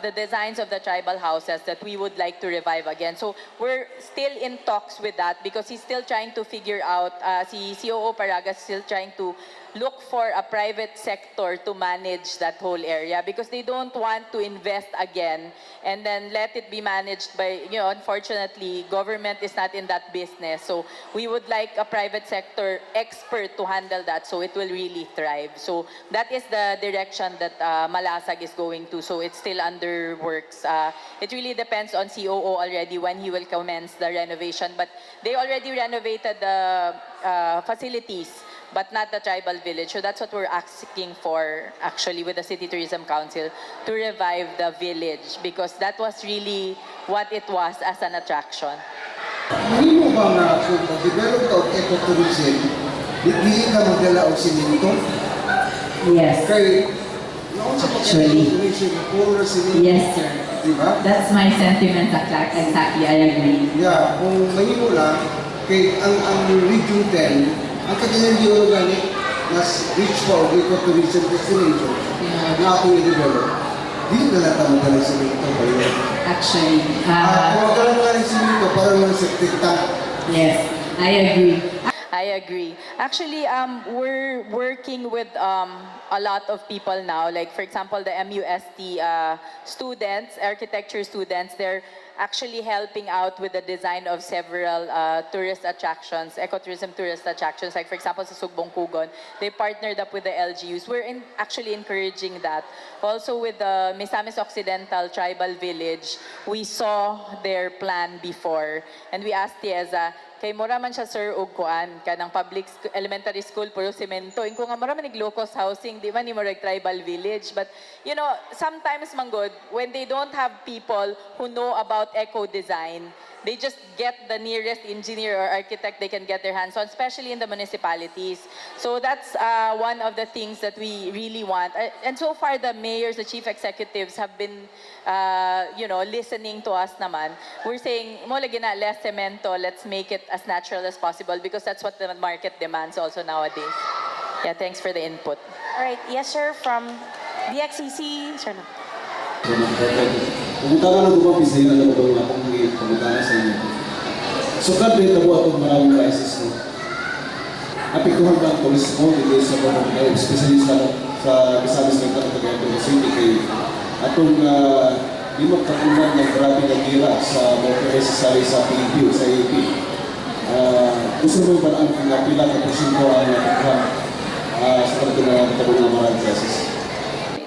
the designs of the tribal houses that we would like to revive again. So we're still in talks with that, because he's still trying to figure out, the COO Paragas still trying to look for a private sector to manage that whole area, because they don't want to invest again and then let it be managed by, unfortunately, government is not in that business. So we would like a private sector expert to handle that, so it will really thrive. So that is the direction that Malasag is going to. So it's still under works. It really depends on COO already when he will commence the renovation. But they already renovated the facilities, but not the tribal village. So that's what we're asking for, actually, with the City Tourism Council, to revive the village, because that was really what it was as an attraction. Hindi mo ba na kung mag-develop ka o ecotourism, hindi ka magdala o simento? Yes. Kaya, actually, yes, sir. Diba? That's my sentiment, exactly. I agree. Yeah, kung mahimo lang, kay ang Region 10, ang Cagayan de Oro gani, mas rich for ecotourism destination na akong i-develop. Hindi na lang tamo dala sa simento ba yun? actually. Huwag ka lang rin sinito para lang sa TikTok. Yes, I agree. I agree. Actually, we're working with a lot of people now. Like, for example, the MUST students, architecture students, they're actually helping out with the design of several tourist attractions, ecotourism tourist attractions. Like, for example, sa Sugbong Kugon, they partnered up with the LGUs. We're actually encouraging that. Also with the Misamis Occidental Tribal Village, we saw their plan before. And we asked Tieza, kay mura man siya sir og kuan kanang elementary school puro semento inko nga mura man ig low-cost housing di man ni mura tribal village, but you know sometimes manggod when they don't have people who know about eco design, they just get the nearest engineer or architect they can get their hands on, especially in the municipalities. So that's one of the things that we really want, and so far the mayors, the chief executives have been listening to us naman. We're saying mo lagi na less cemento, let's make it as natural as possible because that's what the market demands also nowadays. Yeah, thanks for the input. All right, yes sir, from DXCC, sir no. Pumunta ka ng bumang pisay, alam ko ba akong pumunta na sa inyo. Sukat rin tabo atong maraming crisis mo. Apektuhan ba ang turismo dito sa mga specialista sa Misamis ng Talakayan ng City kay atong di magkakunan ng grabe na tira sa mga necessary sa PIA, sa AP. Gusto mo yung parang pila ka porsyento ang nakukuhan sa pagkakunan ng tabong ng maraming crisis?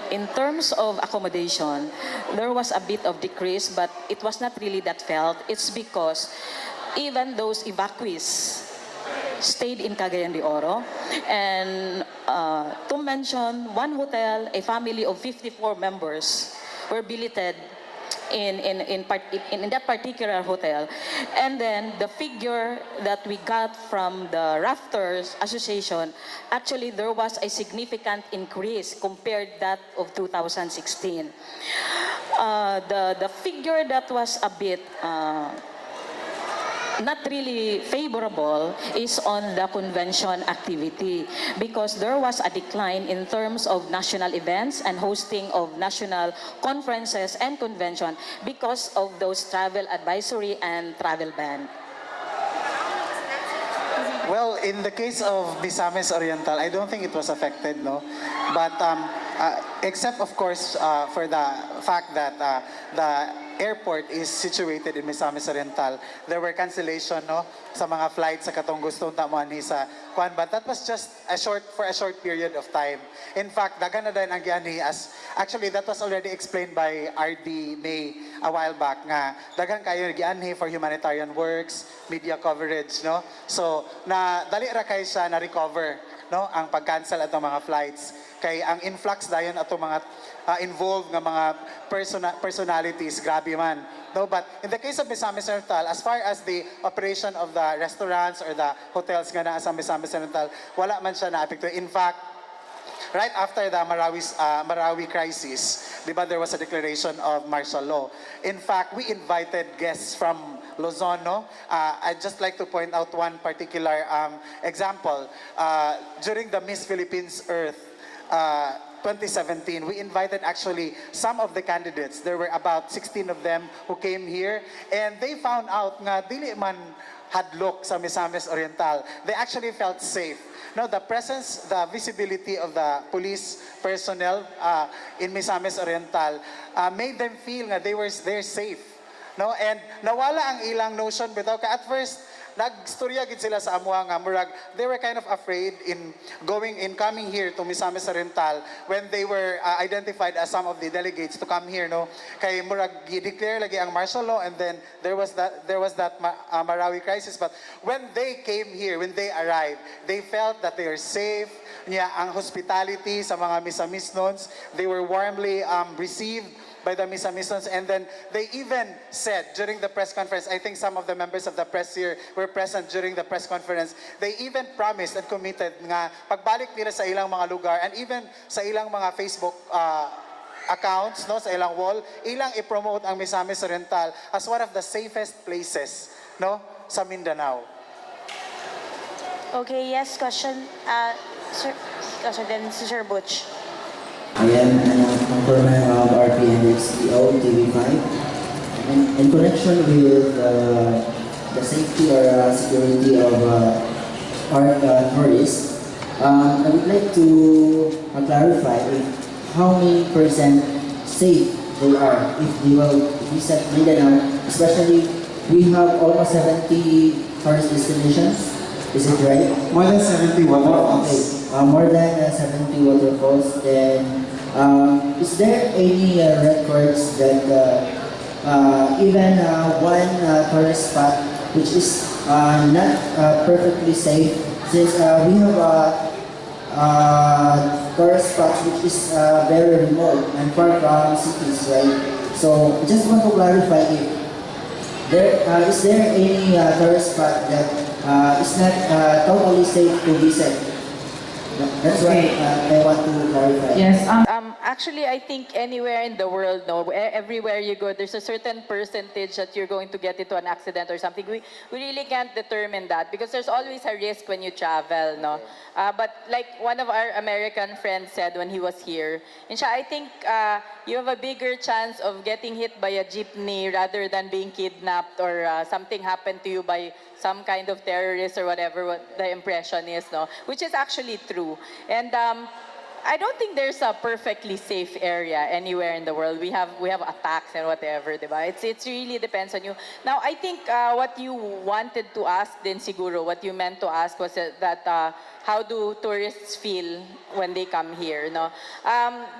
In terms of accommodation, there was a bit of decrease, but it was not really that felt. It's because even those evacuees stayed in Cagayan de Oro. And to mention, one hotel, a family of 54 members were billeted in that particular hotel. And then the figure that we got from the Rafters Association, actually there was a significant increase compared that of 2016. The figure that was a bit not really favorable is on the convention activity because there was a decline in terms of national events and hosting of national conferences and convention because of those travel advisory and travel ban. Well, in the case of Misamis Oriental, I don't think it was affected, no? But except, of course, for the fact that the airport is situated in Misamis Oriental, there were cancellation, no, sa mga flights sa katong gustong tamuan sa kuan, but that was just for a short period of time. In fact, dagan na din ang giani as actually that was already explained by RD May a while back nga dagan kayo gianhi for humanitarian works, media coverage, no. So na dali ra kay siya na recover, no, ang pag-cancel atong mga flights kay ang influx dayon atong mga involved nga mga personalities, grabe man. No, but in the case of Misamis Oriental, as far as the operation of the restaurants or the hotels nga naa sa Misamis Oriental, wala man siya na-apekto. In fact, right after the Marawi crisis, di ba, there was a declaration of martial law. In fact, we invited guests from Luzon, no? I'd just like to point out one particular example. During the Miss Philippines Earth 2017, we invited actually some of the candidates. There were about 16 of them who came here, and they found out nga dili man hadlok sa Misamis Oriental. They actually felt safe. No, the presence, the visibility of the police personnel in Misamis Oriental made them feel nga they're safe. No, and nawala ang ilang notion bitaw ka at first nagstorya gid sila sa amuha nga murag they were kind of afraid in coming here to Misamis Oriental when they were identified as some of the delegates to come here, no, kay murag gi-declare lagi ang martial law, and then there was that Marawi crisis. But when they came here, when they arrived, they felt that they are safe. Ang hospitality sa mga Misamisnons, they were warmly received by the Misamisnons, and then they even said during the press conference, I think some of the members of the press here were present during the press conference, they even promised and committed nga pagbalik nila sa ilang mga lugar and even sa ilang mga Facebook accounts, no, sa ilang wall, ilang i-promote ang Misamis Oriental as one of the safest places, no, sa Mindanao. Okay, yes, question. Sir, then Sir Butch. I am an former of RPN CEO TV5. in connection with the safety or security of our tourists, I would like to clarify how many percent safe they are if they will visit Mindanao, especially we have almost 70 tourist destinations. Is it right? More than 70 waterfalls. Okay, more than 70 waterfalls. Then, is there any records that even one tourist spot which is not perfectly safe, since we have tourist spots which is very remote and far from cities, right? So, just want to clarify if is there any tourist spot that is not totally safe to visit? That's what I want to clarify. Yes. Actually, I think anywhere in the world, no, everywhere you go, there's a certain percentage that you're going to get into an accident or something. We really can't determine that because there's always a risk when you travel, no. But like one of our American friends said when he was here, I think you have a bigger chance of getting hit by a jeepney rather than being kidnapped or something happened to you by some kind of terrorist or whatever what the impression is, no, which is actually true. And I don't think there's a perfectly safe area anywhere in the world. We have attacks and whatever, diba? It really depends on you. Now, I think what you wanted to ask din siguro, what you meant to ask was that how do tourists feel when they come here, no?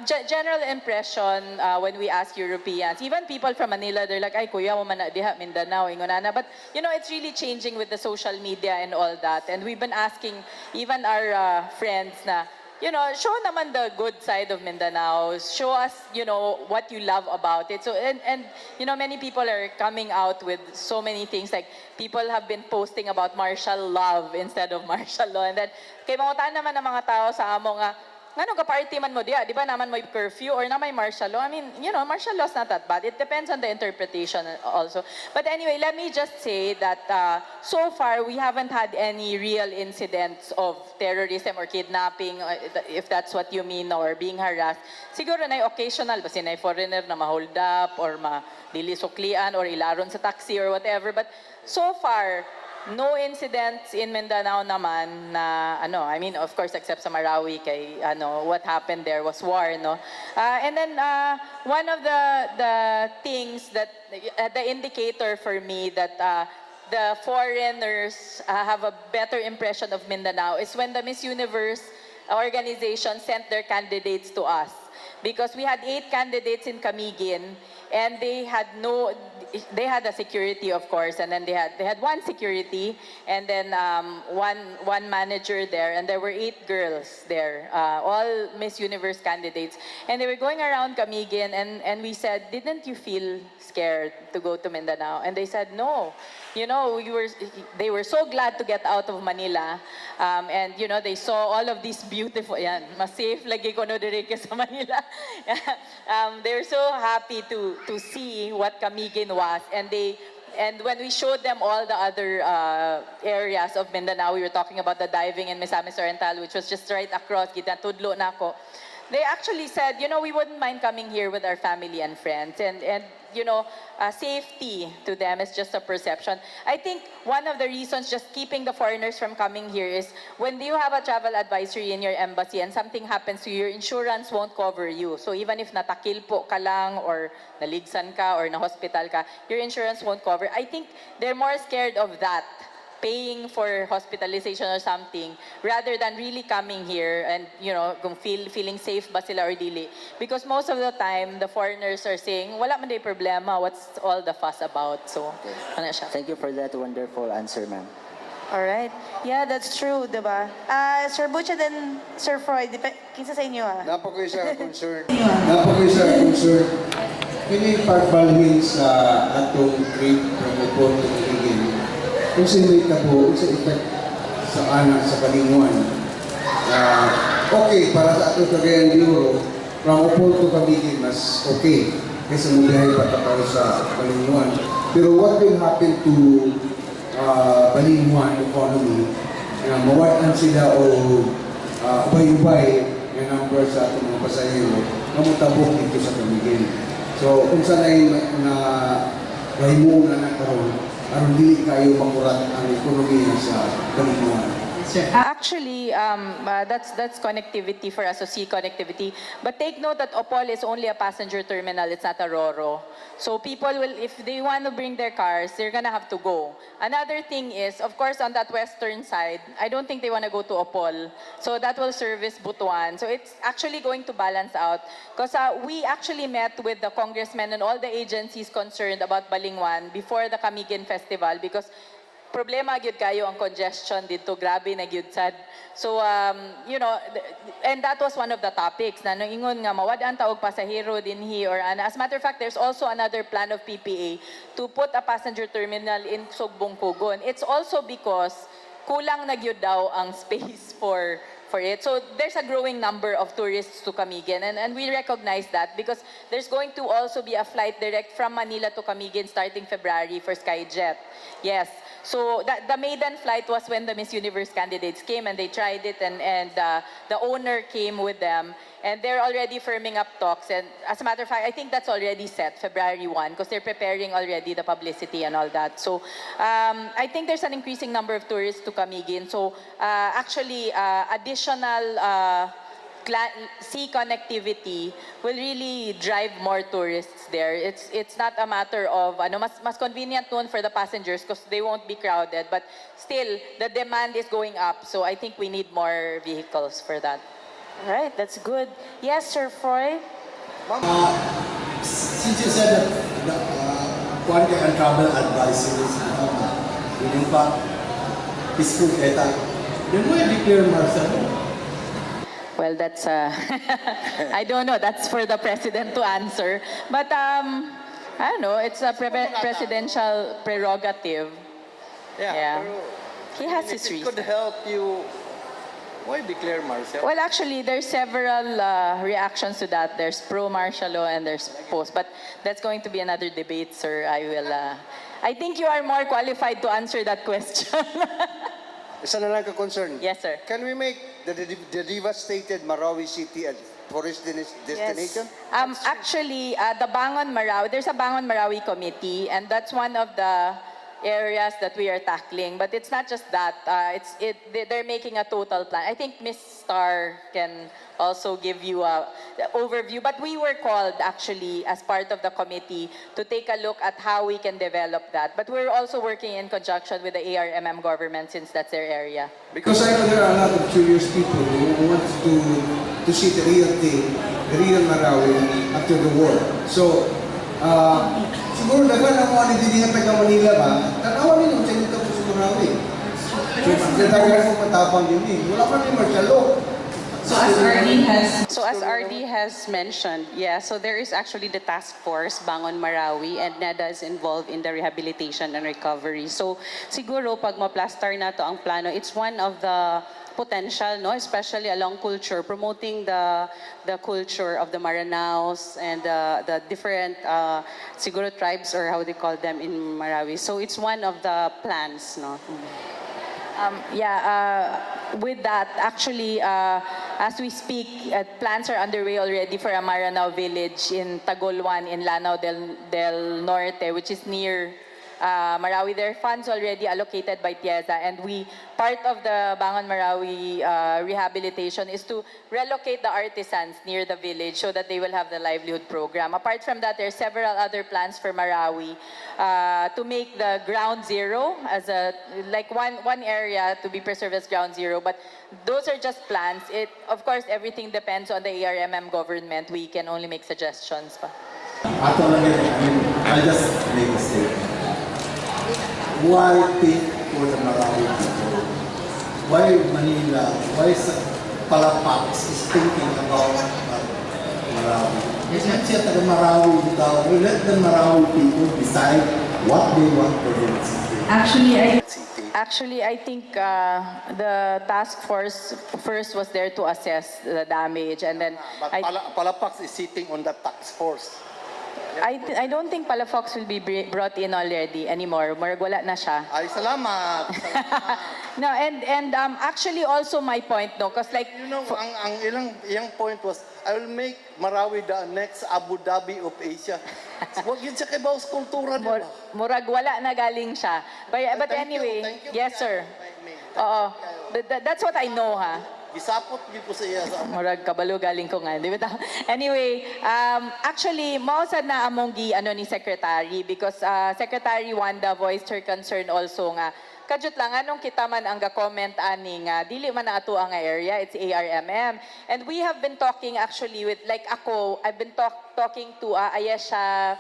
General impression when we ask Europeans, even people from Manila, they're like, ay, kuya, mo man diha, Mindanao, ingonana. But, you know, it's really changing with the social media and all that. And we've been asking even our friends na, you know, show naman the good side of Mindanao. Show us, you know, what you love about it. So, and you know, many people are coming out with so many things. Like, people have been posting about martial love instead of martial law. And then, kay mangutan naman ng mga tao sa amo nga, ngano ka party man mo diya, di ba naman may curfew or na may martial law? I mean, you know, martial law is not that bad. It depends on the interpretation also. But anyway, let me just say that so far, we haven't had any real incidents of terrorism or kidnapping, if that's what you mean, or being harassed. Siguro na occasional, basi na foreigner na ma-hold up or ma-dili suklian or ilaron sa taxi or whatever. But so far, no incidents in Mindanao naman na ano, I mean, of course, except sa Marawi kay ano, what happened there was war, no? And then one of the things that the indicator for me that the foreigners have a better impression of Mindanao is when the Miss Universe organization sent their candidates to us. Because we had 8 candidates in Camiguin, and they had a security, of course, and then they had one security, and then one manager there, and there were 8 girls there, all Miss Universe candidates, and they were going around Camiguin, and we said, didn't you feel scared to go to Mindanao? And they said, no. You know, they were so glad to get out of Manila, and you know, they saw all of these beautiful, yan, mas safe lagi ko no dire sa Manila. They were so happy to see what Camiguin was, and when we showed them all the other areas of Mindanao, we were talking about the diving in Misamis Oriental, which was just right across, tudlo na ako. They actually said, you know, we wouldn't mind coming here with our family and friends, and you know, safety to them is just a perception. I think one of the reasons just keeping the foreigners from coming here is when you have a travel advisory in your embassy and something happens to you, your insurance won't cover you. So even if natakilpo ka lang or naligsan ka or na-hospital ka, your insurance won't cover. I think they're more scared of that, paying for hospitalization or something, rather than really coming here and, you know, kung feeling safe ba sila or dili. Because most of the time, the foreigners are saying, wala man day problema, what's all the fuss about? So, ano siya. Thank you for that wonderful answer, ma'am. All right. Yeah, that's true, diba? Sir Butcha then Sir Freud, kinsa sa inyo Napakoy sa concern. Napakoy sa concern. Kini pagbalhin sa atong trip from Upon to Hiligin. Kung sinit na po, sa effect sa anak sa kalinguan. Okay, para sa ato Cagayan de Oro, from Upon to Camiguin, mas okay. Kaysa mubihay patakaw sa kalinguan. Pero what will happen to kalinguan economy? Mawalan sila o ubay-ubay yung number sa atong mga pasahero na mutabok dito sa Camiguin. So, kung sanay na Kaya muna na karoon, aron dili kayo makurat ang ekonomiya sa Balinuan. Actually, that's connectivity for us, so sea connectivity. But take note that Opol is only a passenger terminal, it's not a Roro. So people will, if they want to bring their cars, they're gonna have to go. Another thing is, of course, on that western side, I don't think they want to go to Opol. So that will service Butuan. So it's actually going to balance out. Because we actually met with the congressmen and all the agencies concerned about Balingwan before the Camiguin Festival because problema gyud kayo ang congestion dito, grabe na gyud sad. So you know, and that was one of the topics na ingon nga mawad-an taog pasahero dinhi or ana. As a matter of fact, there's also another plan of PPA to put a passenger terminal in Sugbong Kugon. It's also because kulang na gyud daw ang space for it. So there's a growing number of tourists to Camiguin and we recognize that because there's going to also be a flight direct from Manila to Camiguin starting February for Skyjet. Yes. So the maiden flight was when the Miss Universe candidates came and they tried it and the owner came with them and they're already firming up talks and as a matter of fact, I think that's already set February 1 because they're preparing already the publicity and all that. So I think there's an increasing number of tourists to Camiguin. So actually additional sea connectivity will really drive more tourists there. It's not a matter of mas convenient noon for the passengers because they won't be crowded, but still the demand is going up. So I think we need more vehicles for that. All right, that's good. Yes, Sir Froy? Since you said that one and travel advisories, in fact, peaceful ETA, then why declare Marcelo? Well, that's I don't know. That's for the president to answer. But I don't know. It's a presidential prerogative. Yeah. He has his reasons. It could help you. Why declare martial? Well, actually, there's several reactions to that. There's pro-martial law and there's post. But that's going to be another debate, sir. I think you are more qualified to answer that question. Isa na lang ka-concern. Yes, sir. Can we make the devastated Marawi City a tourist destination? Yes. Actually, the Bangon Marawi, there's a Bangon Marawi committee, and that's one of the areas that we are tackling. But it's not just that. They're making a total plan. I think Ms. Star can also give you a overview. But we were called actually as part of the committee to take a look at how we can develop that. But we're also working in conjunction with the ARMM government since that's their area. Because I know there are a lot of curious people who want to see the real thing, the real Marawi after the war. So, siguro dagan ang mga nagdidingan taga Manila ba, tanawan ninyo sa inyo tapos sa Marawi. So, dagan kong matapang yun eh. Wala pa rin martial law. So as RD has mentioned, yeah, so there is actually the task force, Bangon Marawi, and NEDA is involved in the rehabilitation and recovery. So siguro pag ma-plaster na to ang plano, it's one of the potential, no, especially along culture, promoting the culture of the Maranaos and the different siguro tribes or how they call them in Marawi. So it's one of the plans, no. With that, actually, as we speak, plans are underway already for a Maranao village in Tagolwan in Lanao del Norte, which is near Marawi. There are funds already allocated by TIEZA, and part of the Bangon Marawi rehabilitation is to relocate the artisans near the village so that they will have the livelihood program. Apart from that, there are several other plans for Marawi to make the ground zero as one area to be preserved as ground zero. But those are just plans. Of course, everything depends on the ARMM government. We can only make suggestions. I just make a statement. Why think for the Marawi people? Why Manila? Why Palapax is thinking about Marawi? It's not yet the Marawi without. We let the Marawi people decide what they want for their city. Actually, I think the task force first was there to assess the damage, and then Palapax is sitting on the task force. I don't think Palafox will be brought in already anymore. Marag wala na siya. Ay, salamat. No, and actually also my point, no, because like You know, ang ilang point was, I will make Marawi the next Abu Dhabi of Asia. Wag yun siya kay Baos Kultura, di ba? murag wala na galing siya. But Thank you, anyway, thank you. yes sir. Oo. That's what I know, ha. Gisapot yun ko sa iya. Murag kabalo galing ko nga, di ba? Anyway, actually, mausad na among ano ni Secretary because Secretary Wanda voiced her concern also nga. Kadjut lang, anong kita man ang ga-comment ani nga, dili man na ato ang area, it's ARMM. And we have been talking actually with, like ako, I've been talking to Ayesha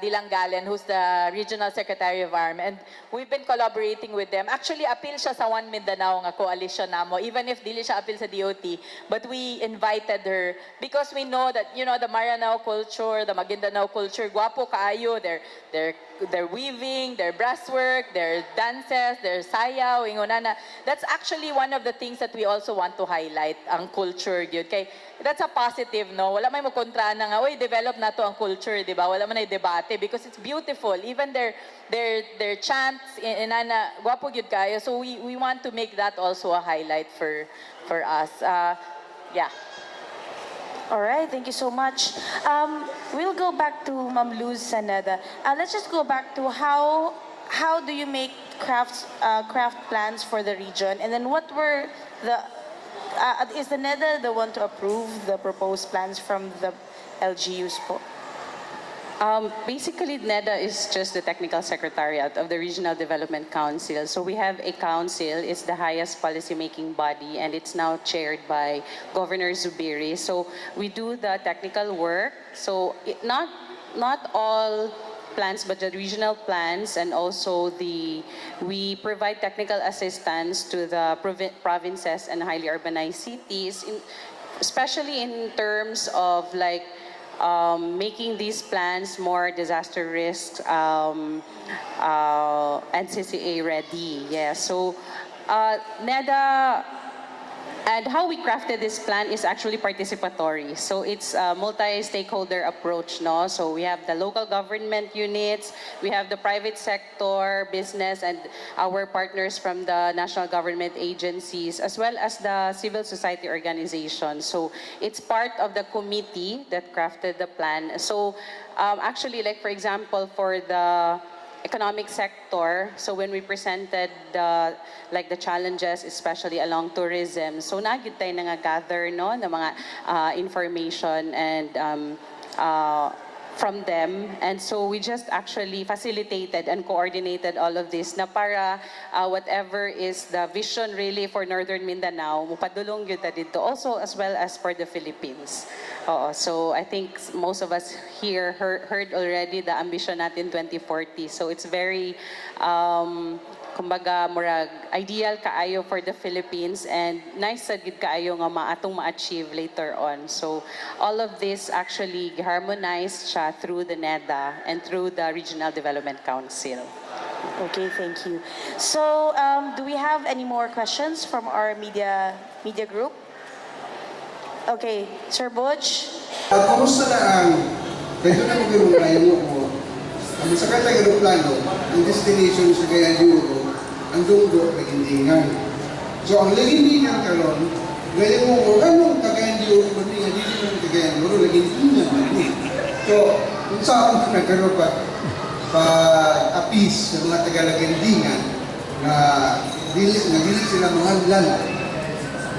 Dilangalen, who's the Regional Secretary of ARM, and we've been collaborating with them. Actually, appeal siya sa One Mindanao nga coalition namo, even if dili siya appeal sa DOT, but we invited her because we know that, you know, the Maranao culture, the Maguindanao culture, guwapo kaayo, their weaving, their brasswork, their dances, their sayaw, ingonana. That's actually one of the things that we also want to highlight, ang culture gyud. Kay that's a positive, no? Wala may mo kontra na nga, oy, develop na to ang culture, di ba? Wala man ay debate because it's beautiful. Even their chants, inana, guwapo gyud kayo. So we want to make that also a highlight for us. Yeah. All right, thank you so much. We'll go back to Ma'am Luz Saneda. Let's just go back to how do you make craft plans for the region, and then what were the is the NEDA the one to approve the proposed plans from the LGUs po? Basically, NEDA is just the technical secretariat of the Regional Development Council. So we have a council, it's the highest policy-making body, and it's now chaired by Governor Zubiri. So we do the technical work. So not all plans, but the regional plans, and also we provide technical assistance to the provinces and highly urbanized cities, especially in terms of like making these plans more disaster risk NCCA ready. Yeah, so NEDA. And how we crafted this plan is actually participatory. So it's a multi-stakeholder approach, no? So we have the local government units, we have the private sector, business, and our partners from the national government agencies, as well as the civil society organizations. So it's part of the committee that crafted the plan. So actually, like for example, for the economic sector, so when we presented the challenges, especially along tourism, so nagyud tayo nga gather no ng mga information and from them, and so we just actually facilitated and coordinated all of this na para whatever is the vision really for Northern Mindanao, mupadulong yun ta dito also, as well as for the Philippines. So I think most of us here heard already the ambition natin 2040. So it's very kumbaga murag ideal kaayo for the Philippines, and nice sa gid kaayo nga maatong ma-achieve later on. So all of this actually harmonized siya through the NEDA and through the Regional Development Council. Okay, thank you. So do we have any more questions from our media group? Okay, Sir Butch. Kumusta na medyo na mag-aeroplano ko. Ang sakay ng aeroplano, ang destination sa Cagayan de Oro, ang dunggo, Lagindingan. So ang Lagindingan karon, gaya mo, ano, Cagayan de Oro ba niya? Hindi naman Cagayan de Oro, Lagindingan ba niya? So, kung saan ko nagkaroon pa-apis sa mga taga-Lagindingan na dili sila mga lala,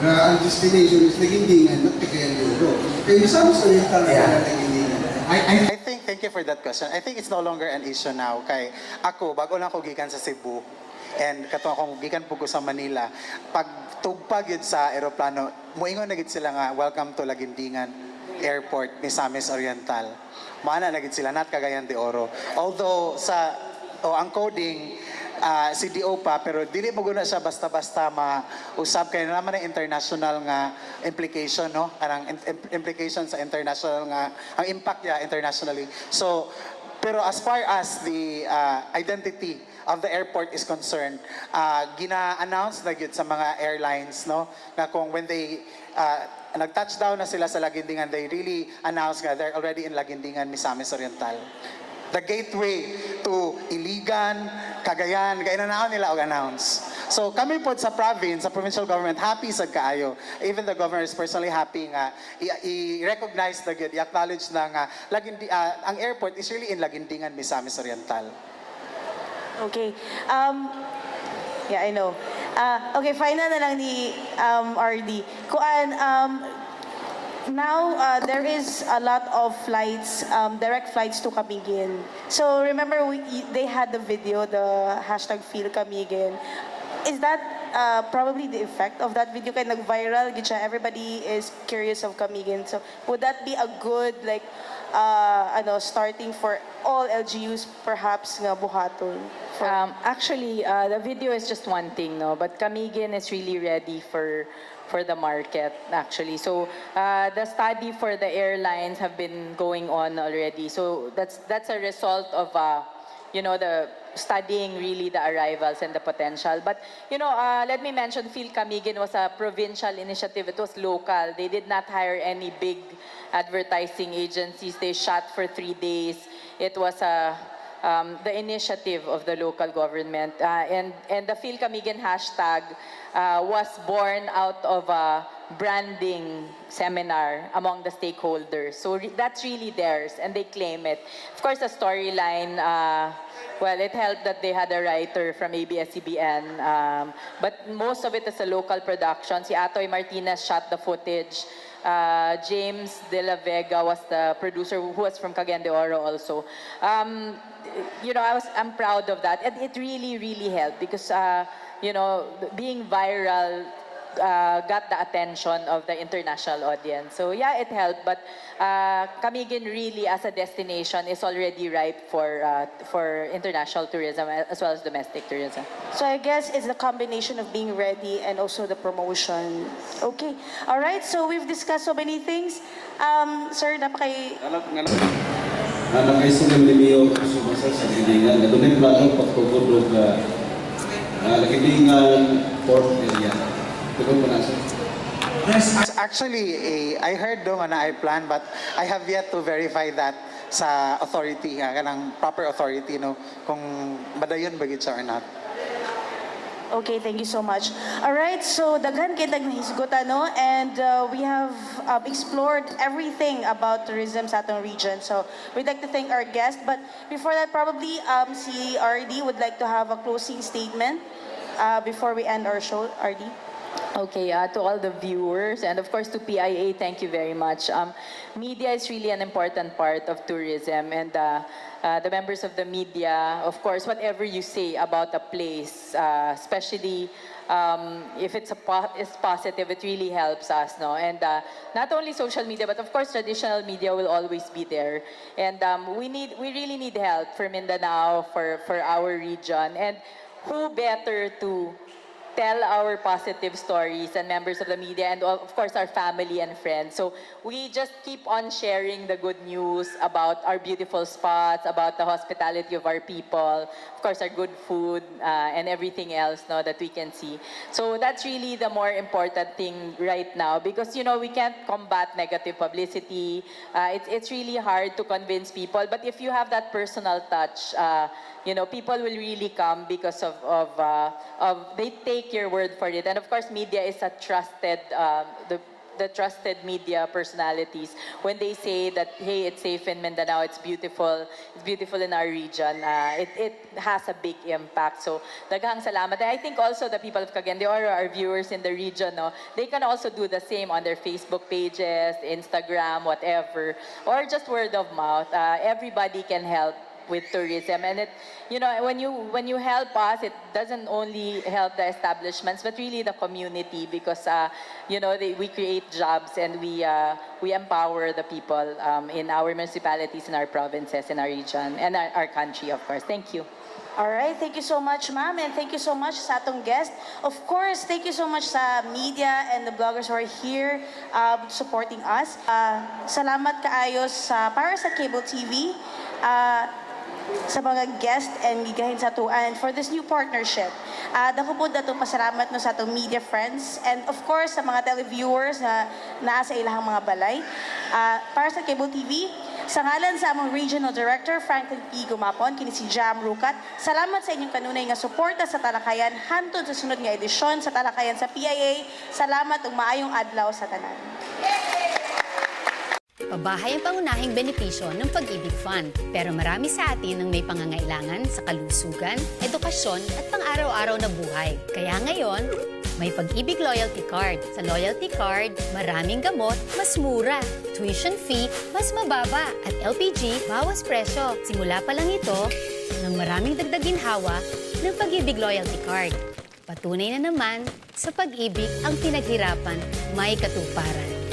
na ang destination is Lagindingan, not Cagayan de Oro. Kaya saan sa yung talaga na Lagindingan? I think, thank you for that question. I think it's no longer an issue now. Kay ako, bago lang ako gikan sa Cebu, and kato akong gikan po ko sa Manila, pag tugpag yun sa aeroplano, muingon na gid sila nga, welcome to Lagindingan Airport, Misamis Oriental. Maana na gid sila, not Cagayan de Oro. Although ang coding, CDO pa, pero dili mo guna siya basta-basta mausap, kaya naman ang international nga implication, no? Karang implication sa international nga, ang impact niya internationally. So, Pero as far as the identity of the airport is concerned, gina-announce na yun sa mga airlines, no? Na kung when they nag-touchdown na sila sa Lagindingan, they really announce nga they're already in Lagindingan, Misamis Oriental. The gateway to Iligan, Cagayan, gainanaon nila og-announce. So kami po sa province, sa provincial government, happy sa kaayo. Even the governor is personally happy nga i-recognize na yun, i-acknowledge na nga ang airport is really in Lagindingan, Misamis Oriental. Okay. Yeah, I know. Okay, final na lang ni RD. Now, there is a lot of flights, direct flights to Camiguin. So remember, they had the video, the hashtag Feel Camiguin. Is that probably the effect of that video? Kaya nag-viral, everybody is curious of Camiguin. So would that be a good, like, starting for all LGUs, perhaps nga buhaton? Actually, the video is just one thing, no? But Camiguin is really ready for the market, actually. So the study for the airlines have been going on already. So that's a result of the studying really the arrivals and the potential. But let me mention, Feel Camiguin was a provincial initiative. It was local. They did not hire any big advertising agencies. They shot for 3 days. It was the initiative of the local government. And the Feel Camiguin hashtag was born out of a branding seminar among the stakeholders. So that's really theirs, and they claim it. Of course, the storyline, well, it helped that they had a writer from ABS-CBN, but most of it is a local production. Si Atoy Martinez shot the footage. James De La Vega was the producer, who was from Cagayan de Oro also. I'm proud of that, and it really, really helped because being viral got the attention of the international audience. So yeah, it helped, but Camiguin really as a destination is already ripe for international tourism as well as domestic tourism. So I guess it's the combination of being ready and also the promotion. Okay. All right. So we've discussed so many things. Sir, Nakaisong ng Limio sumasa sa Lagindingan. Nagunay plano pagpugod ng Lagindingan port area. Tugod po na sir. Yes, actually, I heard doon na I plan, but I have yet to verify that sa authority, kanang proper authority, no, kung badayon ba gid siya or not. Okay, thank you so much. All right, so daghan kitag nahisgutan, no? And we have explored everything about tourism sa atong region. So we'd like to thank our guest. But before that, probably si RD would like to have a closing statement before we end our show. RD? Okay, to all the viewers and of course to PIA, thank you very much. Media is really an important part of tourism, and the members of the media, of course, whatever you say about a place, especially if it's positive, it really helps us, no? And not only social media, but of course traditional media will always be there. And we really need help for Mindanao, for our region, and who better to tell our positive stories and members of the media and of course our family and friends. So we just keep on sharing the good news about our beautiful spots, about the hospitality of our people, of course our good food and everything else, no, that we can see. So that's really the more important thing right now, because we can't combat negative publicity. It's really hard to convince people, but if you have that personal touch, people will really come because of they take your word for it. And of course, media is a trusted, the trusted media personalities. When they say that, hey, it's safe in Mindanao, it's beautiful in our region, it has a big impact. So, daghang salamat. And I think also the people of Cagayan de Oro, our viewers in the region, no, they can also do the same on their Facebook pages, Instagram, whatever, or just word of mouth. Everybody can help with tourism, and it, when you help us, it doesn't only help the establishments but really the community, because we create jobs and we empower the people in our municipalities, in our provinces, in our region, and our country, of course. Thank you. All right, thank you so much, ma'am, and thank you so much sa atong guest. Of course, thank you so much sa media and the bloggers who are here supporting us. Salamat kaayo para sa cable TV. sa mga guest and gigahin sa tuan for this new partnership. Dako po datong pasalamat no sa atong media friends and of course sa mga televiewers na naa sa ilahang mga balay. Para sa Cable TV, sa ngalan sa among Regional Director Franklin P. Gumapon, kini si Jam Rukat, salamat sa inyong kanunay nga suporta sa Talakayan hantod sa sunod nga edisyon sa Talakayan sa PIA. Salamat ug maayong adlaw sa tanan. Pabahay ang pangunahing benepisyo ng Pag-ibig Fund. Pero marami sa atin ang may pangangailangan sa kalusugan, edukasyon at pang-araw-araw na buhay. Kaya ngayon, may Pag-ibig Loyalty Card. Sa Loyalty Card, maraming gamot, mas mura. Tuition fee, mas mababa. At LPG, bawas presyo. Simula pa lang ito, ng maraming dagdag ginhawa ng Pag-ibig Loyalty Card. Patunay na naman, sa pag-ibig ang pinaghirapan may katuparan.